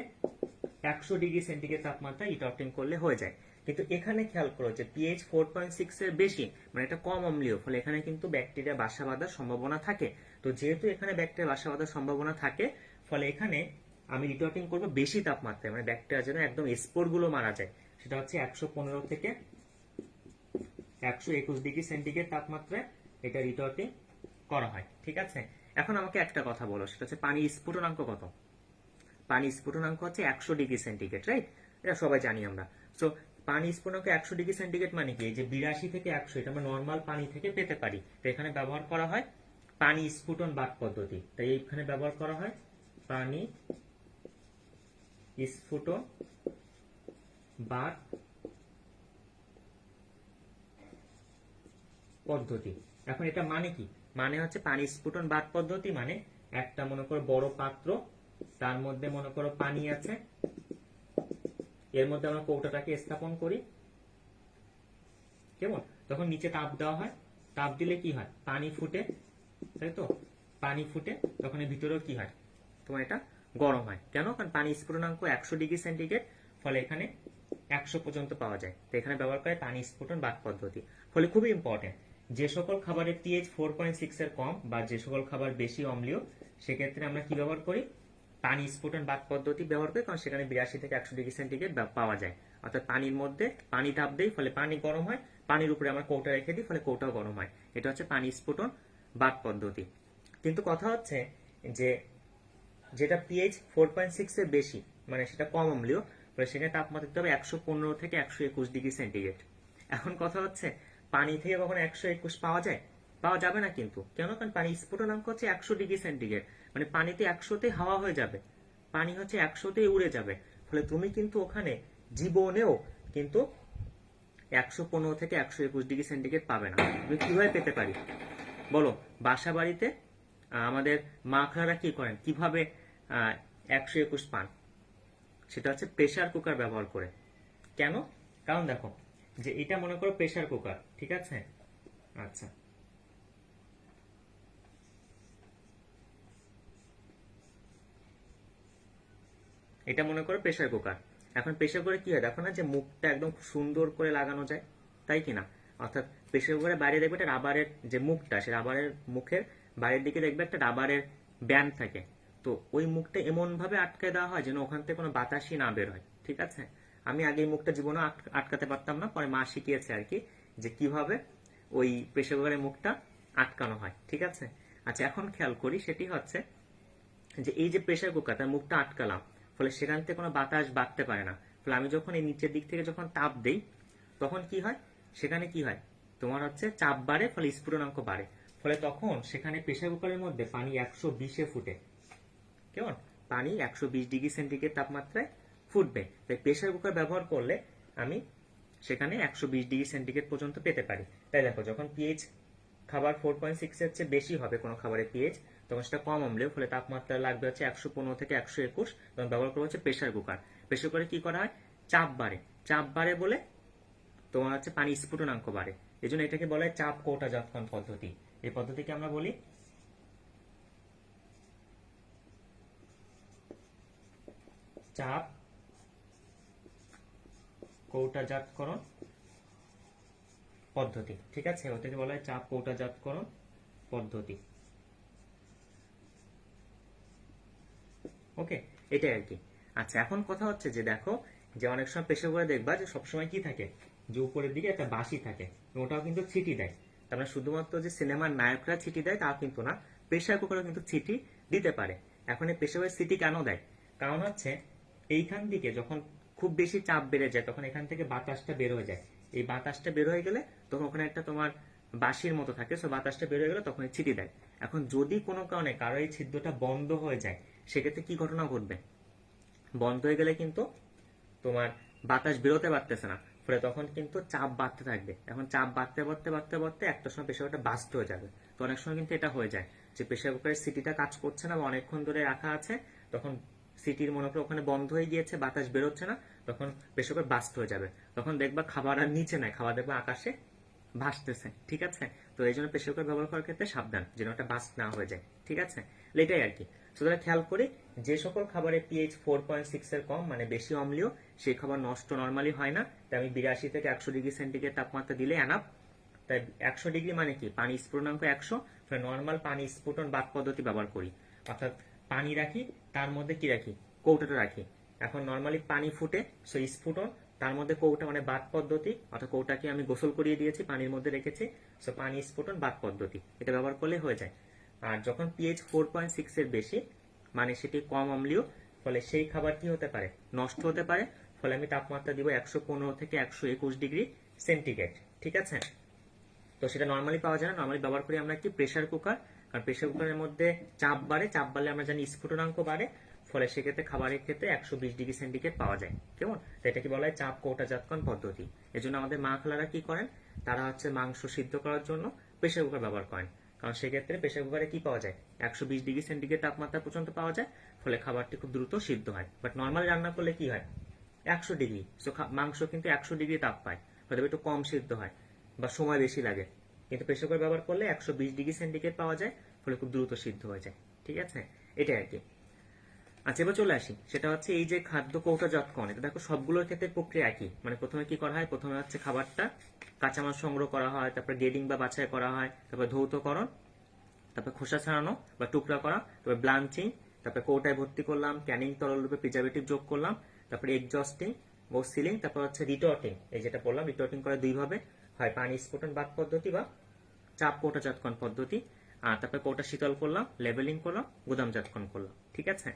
100 ডিগ্রি সেন্টিগ্রেড তাপমাত্রা রিটর্টিং করলে হয়ে যায়। কিন্তু এখানে খেয়াল করো যে পিএইচ 4.6 এর বেশি, মানে এটা কম অম্লীয়, ফলে এখানে কিন্তু ব্যাকটেরিয়া বাসা বাঁধার সম্ভাবনা থাকে। তো যেহেতু এখানে ব্যাকটেরিয়া বাসা বাঁধার সম্ভাবনা থাকে, ফলে এখানে আমি রিটর্টিং করবো বেশি তাপমাত্রায়, মানে ব্যাকটেরিয়া যেন একদম স্পোর গুলো মারা যায়, সেটা হচ্ছে 115 থেকে 121 ডিগ্রি সেন্টিগ্রেড তাপমাত্রায় এটা রিটর্টিং করা হয়, ঠিক আছে। এখন আমাকে একটা কথা বলো, সেটা হচ্ছে পানির স্ফুটনাঙ্ক কত। পানি স্ফুটনাঙ্ক হচ্ছে 100 ডিগ্রি সেন্টিগ্রেড, রাইট, এটা সবাই জানি আমরা। সো পানি স্ফুটনাঙ্ক 100 ডিগ্রি সেন্টিগ্রেড মানে কি, যে 82 থেকে 100, এটা আমরা নর্মাল পানি থেকে পেতে পারি। তো এখানে ব্যবহার করা হয় পানি স্ফুটন বাত পদ্ধতি, তাই এইখানে ব্যবহার করা হয় পানি স্ফুটন বাত পদ্ধতি। এখন এটা মানে কি, মানে হচ্ছে পানি স্ফুটন বাত পদ্ধতি মানে একটা মনে করো বড় পাত্র, তার মধ্যে মনে করো পানি আছে, এর মধ্যে আমরা কৌটাটাকে স্থাপন করি, কেমন, তখন নিচে তাপ দেওয়া হয়, তাপ দিলে কি হয়, পানি ফুটে, তাই তো। পানি ফুটে তখন এর ভিতরেও কি হয়, তোমার এটা গরম হয়। কেন, কারণ পানি স্ফুটনাঙ্ক 100 ডিগ্রি সেন্টিগ্রেড, ফলে এখানে 100 পর্যন্ত পাওয়া যায়। তো এখানে ব্যবহার করে পানি স্ফুটন বাত পদ্ধতি। ফলে খুবই ইম্পর্টেন্ট, যে সকল খাবারের পিএইচ 4.6 এর কম বা যে সকল খাবার বেশি অম্লীয়, সেক্ষেত্রে আমরা কি ব্যবহার করি, পানি স্ফুটন বাত পদ্ধতি ব্যবহার করি, কারণ সেখানে 82 থেকে 100 ডিগ্রি সেন্টিগ্রেড পাওয়া যায়। অর্থাৎ পানির মধ্যে পানি তাপ দেই, ফলে পানি গরম হয়, পানির উপরে আমরা কৌটা রেখে দিই, ফলে কৌটাও গরম হয়। এটা হচ্ছে পানি স্ফুটন বাত পদ্ধতি। কিন্তু কথা হচ্ছে যে যেটা পিএইচ 4.6 এর বেশি, মানে সেটা কম অম্লীয়, সেখানে তাপমাত্রা দিতে হবে 115 থেকে 121 ডিগ্রি সেন্টিগ্রেড। এখন কথা হচ্ছে পানি থেকে কখনো 121 পাওয়া যায়, পাওয়া যাবে না কিন্তু। কেন, কারণ পানি স্ফুটনাঙ্ক হচ্ছে 100 ডিগ্রি সেন্টিগ্রেড, মানে পানিতে 100তে হাওয়া হয়ে যাবে, পানি হচ্ছে 100তেই উড়ে যাবে। ফলে তুমি কিন্তু ওখানে জীবনেও কিন্তু 115 থেকে 121 ডিগ্রি সেন্টিগ্রেড পাবে না। তুমি কিভাবে পেতে পারি বলো, বাসা বাড়িতে আমাদের মাখরারা কি করেন, কিভাবে 121 পান, সেটা হচ্ছে প্রেসার কুকার ব্যবহার করে। কেন, কারণ দেখো যে এটা মনে করো প্রেসার কুকার, ঠিক আছে। আচ্ছা, এটা মনে করো প্রেসার কুকার। এখন প্রেসার কুকারে কি হয়, দেখো না যে মুখটা একদম সুন্দর করে লাগানো যায়, তাই কিনা। অর্থাৎ প্রেসার কুকারের বাইরে দেখবে একটা রাবারের যে মুখটা, সে রাবারের মুখের বাইরের দিকে দেখবে একটা রাবারের ব্যান্ড থাকে। তো ওই মুখটা এমন ভাবে আটকে দেওয়া হয় যেন ওখান থেকে কোনো বাতাসই না বের হয়, ঠিক আছে। আমি আগে এই মুখটা জীবনে আটকাতে পারতাম না, পরে মা শিখিয়েছে আর কি, যে কিভাবে ওই প্রেসার কুকারের মুখটা আটকানো হয়, ঠিক আছে। আচ্ছা, এখন খেয়াল করি, সেটি হচ্ছে যে এই যে প্রেসার কুকার, তার মুখটা আটকালাম, ফলে সেখান থেকে কোনো বাতাস বাড়তে পারে না। ফলে আমি যখন এই নিচের দিক থেকে যখন তাপ দেই, তখন কি হয়, সেখানে কি হয়, তোমার হচ্ছে চাপ বাড়ে, ফলে স্ফুটনাঙ্ক বাড়ে। ফলে তখন সেখানে প্রেসার কুকারের মধ্যে পানি 120-এ ফুটে, কেমন, পানি 120 ডিগ্রি সেন্টিগ্রেড তাপমাত্রায় ফুটবে। তাই প্রেসার কুকার ব্যবহার করলে আমি সেখানে 120 ডিগ্রি সেন্টিগ্রেড পর্যন্ত পেতে পারি। তাই দেখো, যখন পিএইচ খাবার 4.6 এর চেয়ে বেশি হবে কোনো খাবারের পিএইচ, তখন সেটা কম অম্লীয়, ফলে তাপমাত্রা লাগবে হচ্ছে 115 থেকে 121, তখন ব্যবহার করা হচ্ছে প্রেসার কুকার। প্রেসার কুকারে কি করা হয়, চাপ বাড়ে, চাপ বাড়ে বলে তোমার হচ্ছে পানি স্ফুটনাঙ্ক বাড়ে। এই জন্য এটাকে বলা হয় চাপ কৌটাজাতকরণ পদ্ধতি। এই পদ্ধতিকে আমরা বলি চাপ কৌটাজাতকরণ পদ্ধতি, ঠিক আছে। ওটাকে বলা হয় চাপ কৌটাজাতকরণ পদ্ধতি। ওকে, এটাই আর কি। আচ্ছা, এখন কথা হচ্ছে যে দেখো, যে অনেক সময় প্রেসার কুকারে দেখবা যে সবসময় কি থাকে, যে উপরের দিকে একটা বাঁশি থাকে, ওটাও কিন্তু ছিটি দেয়। তার মানে শুধুমাত্র যে সিনেমার নায়করা ছিটি দেয় তা কিন্তু না, প্রেসার কুকারও কিন্তু ছিটি দিতে পারে। এখন এই প্রেসার কুকারে ছিটি কেন দেয়? কারণ হচ্ছে এইখান থেকে যখন খুব বেশি চাপ বেড়ে যায় তখন এখান থেকে বাতাসটা বের হয়ে যায়। এই বাতাসটা বের হয়ে গেলে তখন ওখানে একটা তোমার বাঁশির মতো থাকে, সো বাতাসটা বের হয়ে গেলে তখন ছিটি দেয়। এখন যদি কোনো কারণে কারো এই ছিদ্রটা বন্ধ হয়ে যায়, সেক্ষেত্রে কি ঘটনা ঘটবে? বন্ধ হয়ে গেলে কিন্তু তোমার বাতাস বেরোতে পারতেছে না, ফলে তখন কিন্তু চাপ বাড়তে থাকবে। এখন চাপ বাড়তে বাড়তে বাড়তে বাড়তে একটা সময় প্রেসার কুকারটা বাস্ট হয়ে যাবে। তো অনেক সময় কিন্তু এটা হয়ে যায় যে প্রেসার কুকারের সিটিটা কাজ করছে না বা অনেকক্ষণ ধরে রাখা আছে, তখন সিটির মনে করো ওখানে বন্ধ হয়ে গিয়েছে, বাতাস বেরোচ্ছে না, তখন প্রেসার কুকার বাস্ট হয়ে যাবে। তখন দেখবা খাবার আর নিচে নাই, খাবার দেখবা আকাশে ভাসতেছে। ঠিক আছে, তো এই জন্য প্রেসার কুকার ব্যবহার করার ক্ষেত্রে সাবধান, যেন একটা বাস্ট না হয়ে যায়। ঠিক আছে, এটাই আর কি। সুতরাং খেয়াল করি, যে সকল খাবারে পিএইচ 4.6 এর কম মানে বেশি অম্লীয়, সেই খাবার নষ্ট নর্মালি হয় না। তাই আমি 82 থেকে 100 ডিগ্রি সেন্টিগ্রেড তাপমাত্রা দিলে এনাফ। তাই 100 ডিগ্রি মানে কি, পানি স্ফুটনাঙ্ক 100, নর্মাল পানি স্ফুটন বাদ পদ্ধতি ব্যবহার করি। অর্থাৎ পানি রাখি, তার মধ্যে কি রাখি, কৌটাটা রাখি। এখন নর্মালি পানি ফুটে, সো স্ফুটন, তার মধ্যে কৌটা মানে বাদ পদ্ধতি, অর্থাৎ কৌটাকে আমি গোসল করিয়ে দিয়েছি, পানির মধ্যে রেখেছি, সো পানি স্ফুটন বাদ পদ্ধতি, এটা ব্যবহার করলে হয়ে যায়। আর যখন পিএইচ 4.6 এর বেশি মানে সেটি কম অম্লীয়, ফলে সেই খাবার কি হতে পারে, নষ্ট হতে পারে। ফলে আমি তাপমাত্রা দিব 115 থেকে 121 ডিগ্রি সেন্টিগ্রেড। ঠিক আছে, তো সেটা নর্মালি পাওয়া যায় না, নর্মালি ব্যবহার করি আমরা কি, প্রেসার কুকার। কারণ প্রেসার কুকারের মধ্যে চাপ বাড়ে, চাপ বাড়লে আমরা জানি স্ফুটনাঙ্ক বাড়ে, ফলে সেক্ষেত্রে খাবারের ক্ষেত্রে 120 ডিগ্রি সেন্টিগ্রেড পাওয়া যায়। কেমন, তো এটাকে বলা হয় চাপ কৌটাজাতকরণ পদ্ধতি। এজন্য আমাদের মা খালারা কি করেন, তারা হচ্ছে মাংস সিদ্ধ করার জন্য প্রেসার কুকার ব্যবহার করেন। কারণ সেক্ষেত্রে প্রেসার কুকারে কি পাওয়া যায়, 120 ডিগ্রি সেন্টিগ্রেড তাপমাত্রা পর্যন্ত পাওয়া যায়, ফলে খাবারটি খুব দ্রুত সিদ্ধ হয়। বাট নর্মালি রান্না করলে কি হয়, 100 ডিগ্রি, মাংস কিন্তু 100 ডিগ্রি তাপ পায়, হয়তো একটু কম সিদ্ধ হয় বা সময় বেশি লাগে। কিন্তু প্রেসার কুকার ব্যবহার করলে 120 ডিগ্রি সেন্টিগ্রেড পাওয়া যায়, ফলে খুব দ্রুত সিদ্ধ হয়ে যায়। ঠিক আছে, এটাই আর কি। আচ্ছা, এবার চলে আসি, সেটা হচ্ছে এই যে খাদ্য কৌটাজাতকরণ, এটা দেখো সবগুলোর ক্ষেত্রে প্রক্রিয়া একই। মানে প্রথমে কি করা হয়, প্রথমে হচ্ছে খাবারটা কাঁচামাল সংগ্রহ করা হয়, তারপর গ্রেডিং বা বাছাই করা হয়, তারপর ধৌতকরণ, তারপর খোসা ছাড়ানো বা টুকরা করা, তারপর ব্লাঞ্চিং, তারপর কৌটায় ভর্তি করলাম, ক্যানিং তরল রূপে প্রিজারভেটিভ যোগ করলাম, তারপরে এক্সজস্টিং ও সিলিং, তারপর হচ্ছে রিটর্টিং। এই যেটা বললাম, রিটর্টিং করে দুই ভাবে হয়, পানি স্ফুটন বাদ পদ্ধতি বা চাপ কৌটাজাতকরণ পদ্ধতি। আর তারপরে কৌটা শীতল করলাম, লেবেলিং করলাম, গুদামজাতকরণ করলাম। ঠিক আছে,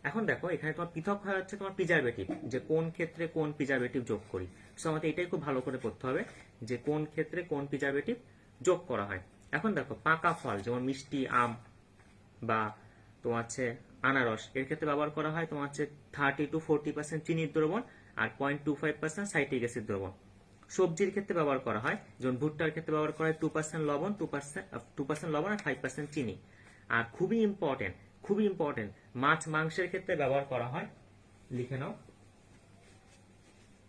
এখন দেখো এখানে তোমার পৃথক হয় হচ্ছে তোমার প্রিজারভেটিভ, যে কোন ক্ষেত্রে কোন প্রিজারভেটিভ যোগ করি। সো আমাদের এটাই খুব ভালো করে পড়তে হবে যে কোন ক্ষেত্রে কোন প্রিজারভেটিভ যোগ করা হয়। এখন দেখো পাকা ফল যেমন মিষ্টি আম বা তোমার হচ্ছে আনারস, এর ক্ষেত্রে ব্যবহার করা হয় তোমার হচ্ছে 30 to 40% চিনির দ্রবণ আর 0.25% সাইট্রিক অ্যাসিড দ্রবণ। সবজির ক্ষেত্রে ব্যবহার করা হয়, যেমন ভুট্টার ক্ষেত্রে ব্যবহার করা হয় 2% লবণ, 2% লবণ আর 5% চিনি। আর খুবই ইম্পর্টেন্ট, খুবই ইম্পর্টেন্ট, মাছ মাংসের ক্ষেত্রে ব্যবহার করা হয়, লিখে নাও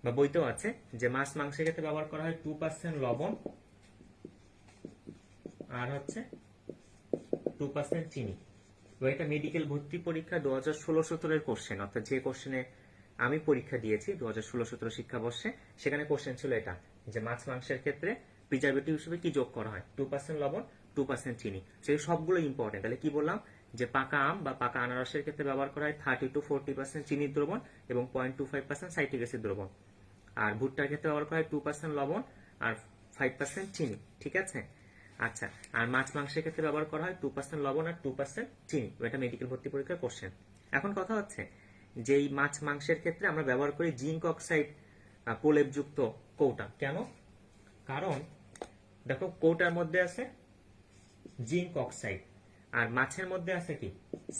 বা বইতেও আছে, যে মাছ মাংসের ক্ষেত্রে ব্যবহার করা হয় 2% লবণ আর হচ্ছে 2% চিনি। তো এটা মেডিকেল ভর্তি পরীক্ষা 2016-17 কোশ্চেন, অর্থাৎ যে কোশ্চেনে আমি পরীক্ষা দিয়েছি 2016-17 শিক্ষাবর্ষে, সেখানে কোশ্চেন ছিল এটা, যে মাছ মাংসের ক্ষেত্রে প্রিজারভেটিভ হিসেবে কি যোগ করা হয়, 2% লবণ, 2% চিনি। সেই সবগুলো ইম্পর্টেন্ট। তাহলে কি বললাম, যে পাকা আম বা পাকা আনারসের ক্ষেত্রে ব্যবহার করা হয় 30 to 40% চিনির দ্রবণ এবং 0.25% সাইট্রিক অ্যাসিড দ্রবণ। আর ভুট্টার ক্ষেত্রে ব্যবহার করা হয় 2% লবণ আর 5% চিনি। ঠিক আছে, আচ্ছা, আর মাছ মাংসের ক্ষেত্রে ব্যবহার করা হয় 2% লবণ আর 2% চিনি। এটা মেডিকেল ভর্তি পরীক্ষার কোশ্চেন। এখন কথা হচ্ছে যে এই মাছ মাংসের ক্ষেত্রে আমরা ব্যবহার করি জিঙ্ক অক্সাইড প্রলেপযুক্ত কৌটা। কেন? কারণ দেখো কৌটার মধ্যে আছে জিঙ্ক অক্সাইড আর মাছের মধ্যে আছে কি,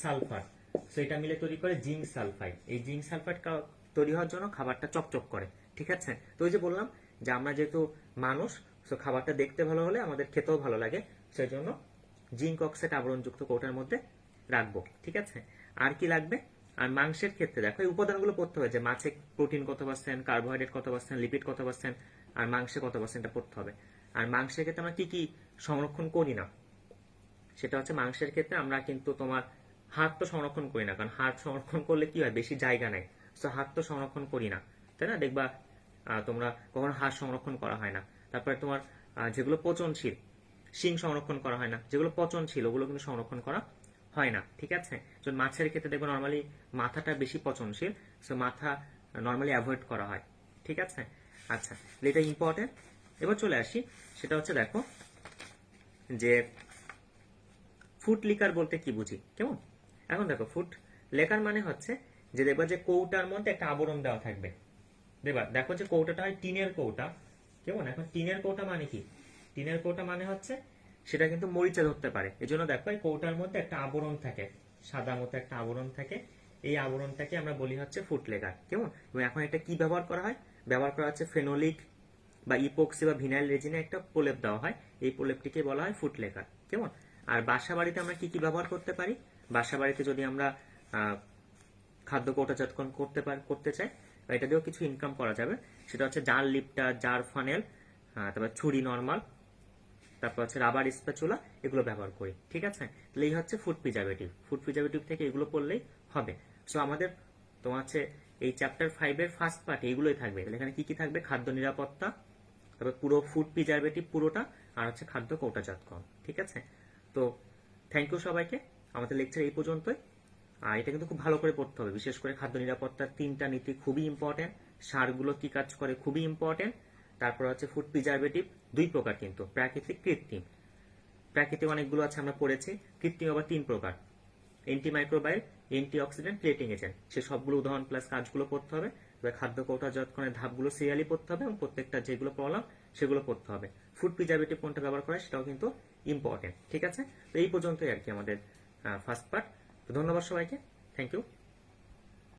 সালফার। সো এটা মিলে তৈরি করে জিঙ্ক সালফাইড। এই জিঙ্ক সালফাইড তৈরি হওয়ার জন্য খাবারটা চকচক করে। ঠিক আছে, তো ওই যে বললাম যে আমরা যেহেতু মানুষ, সো খাবারটা দেখতে ভালো হলে আমাদের খেতেও ভালো লাগে, সেই জন্য জিঙ্ক অক্সাইড আবরণযুক্ত কৌটার মধ্যে রাখবো। ঠিক আছে, আর কি লাগবে? আর মাংসের ক্ষেত্রে দেখো এই উপাদানগুলো পড়তে হবে, যে মাছে প্রোটিন কত পার্সেন্ট, কার্বোহাইড্রেট কত পার্সেন্ট, লিপিড কত পার্সেন্ট, আর মাংসে কত পার্সেন্ট পড়তে হবে। আর মাংসের ক্ষেত্রে আমরা কি কি সংরক্ষণ করি না, সেটা হচ্ছে মাংসের ক্ষেত্রে আমরা কিন্তু তোমার হাড় তো সংরক্ষণ করি না, কারণ হাড় সংরক্ষণ করলে কি হয়, বেশি জায়গা নেয়, তো হাড় তো সংরক্ষণ করি না, তাই না? দেখবা তোমরা কখনো হাড় সংরক্ষণ করা হয় না। তারপরে তোমার যেগুলো পচনশীল, শিং সংরক্ষণ করা হয় না, যেগুলো পচনশীল ওগুলো কিন্তু সংরক্ষণ করা হয় না, ঠিক আছে। তো মাছের ক্ষেত্রে দেখবো নর্মালি মাথাটা বেশি পচনশীল, সো মাথা নর্মালি অ্যাভয়েড করা হয়, ঠিক আছে। আচ্ছা, এটা ইম্পর্টেন্ট। এবার চলে আসি, সেটা হচ্ছে দেখো যে ফুড লিকার বলতে কি বুঝি, কেমন। এখন দেখো ফুড লেকার মানে হচ্ছে যে দেখবা যে কৌটার মধ্যে একটা আবরণ দেওয়া থাকবে, দেখো যে কৌটাটা হয় টিনের কৌটা, কেমন। এখন টিনের কৌটা মানে কি, টিনের কৌটা মানে হচ্ছে সেটা কিন্তু মরিচা ধরতে পারে, এই জন্য দেখো এই কৌটার মধ্যে একটা আবরণ থাকে, সাদা মতো একটা আবরণ থাকে, এই আবরণটাকে আমরা বলি হচ্ছে ফুড লেকার, কেমন। এবং এখন এটা কি ব্যবহার করা হয়, ব্যবহার করা হচ্ছে ফেনোলিক বা ইপক্সি বা ভিনাইল রেজিনে একটা প্রলেপ দেওয়া হয়, এই প্রলেপটিকে বলা হয় ফুড লেকার, কেমন। আর বাসা বাড়িতে আমরা কি কি ব্যবহার করতে পারি, বাসা বাড়িতে যদি আমরা খাদ্য কৌটাজাতকরণ করতে চাই, এটা দিয়েও কিছু ইনকাম করা যাবে। সেটা হচ্ছে জার লিপটা, জার ফানেল, তারপর ছুরি নর্মাল, তারপর হচ্ছে রাবার স্প্যাচুলা, এগুলো ব্যবহার করি, ঠিক আছে। তাহলে এই হচ্ছে ফুড প্রিজারভেটিভ, ফুড প্রিজারভেটিভ থেকে এগুলো পড়লেই হবে। সো আমাদের তোমার হচ্ছে এই চ্যাপ্টার 5 এর ফার্স্ট পার্ট এইগুলোই থাকবে। তাহলে এখানে কি কি থাকবে, খাদ্য নিরাপত্তা, তারপর পুরো ফুড প্রিজারভেটিভ পুরোটা, আর হচ্ছে খাদ্য কৌটাজাতকরণ, ঠিক আছে। তো থ্যাংক ইউ সবাইকে, আমাদের লেকচার এই পর্যন্তই। আর এটা কিন্তু খুব ভালো করে পড়তে হবে, বিশেষ করে খাদ্য নিরাপত্তার 3টা নীতি খুবই ইম্পর্টেন্ট, সারগুলো কি কাজ করে খুবই ইম্পর্টেন্ট। তারপর হচ্ছে ফুড প্রিজারভেটিভ 2 প্রকার কিন্তু, প্রাকৃতিক, কৃত্রিম। প্রাকৃতিক অনেকগুলো আছে আমরা পড়েছি, কৃত্রিম আবার 3 প্রকার, অ্যান্টিমাইক্রোবাইল, অ্যান্টিঅক্সিডেন্ট, প্লেটিং এজেন্ট। সে সবগুলো উদাহরণ প্লাস কাজগুলো পড়তে হবে। এবার খাদ্য কৌটাজাতকরণের ধাপগুলো সিরিয়ালি পড়তে হবে এবং প্রত্যেকটা যেগুলো পড়লাম সেগুলো পড়তে হবে। ফুড প্রিজারভেটিভ কোনটা ব্যবহার করে সেটাও কিন্তু ইম্পর্টেন্ট, ঠিক আছে। তো এই পর্যন্তই আর কি আমাদের ফার্স্ট পার্ট। ধন্যবাদ সবাইকে, থ্যাংক ইউ।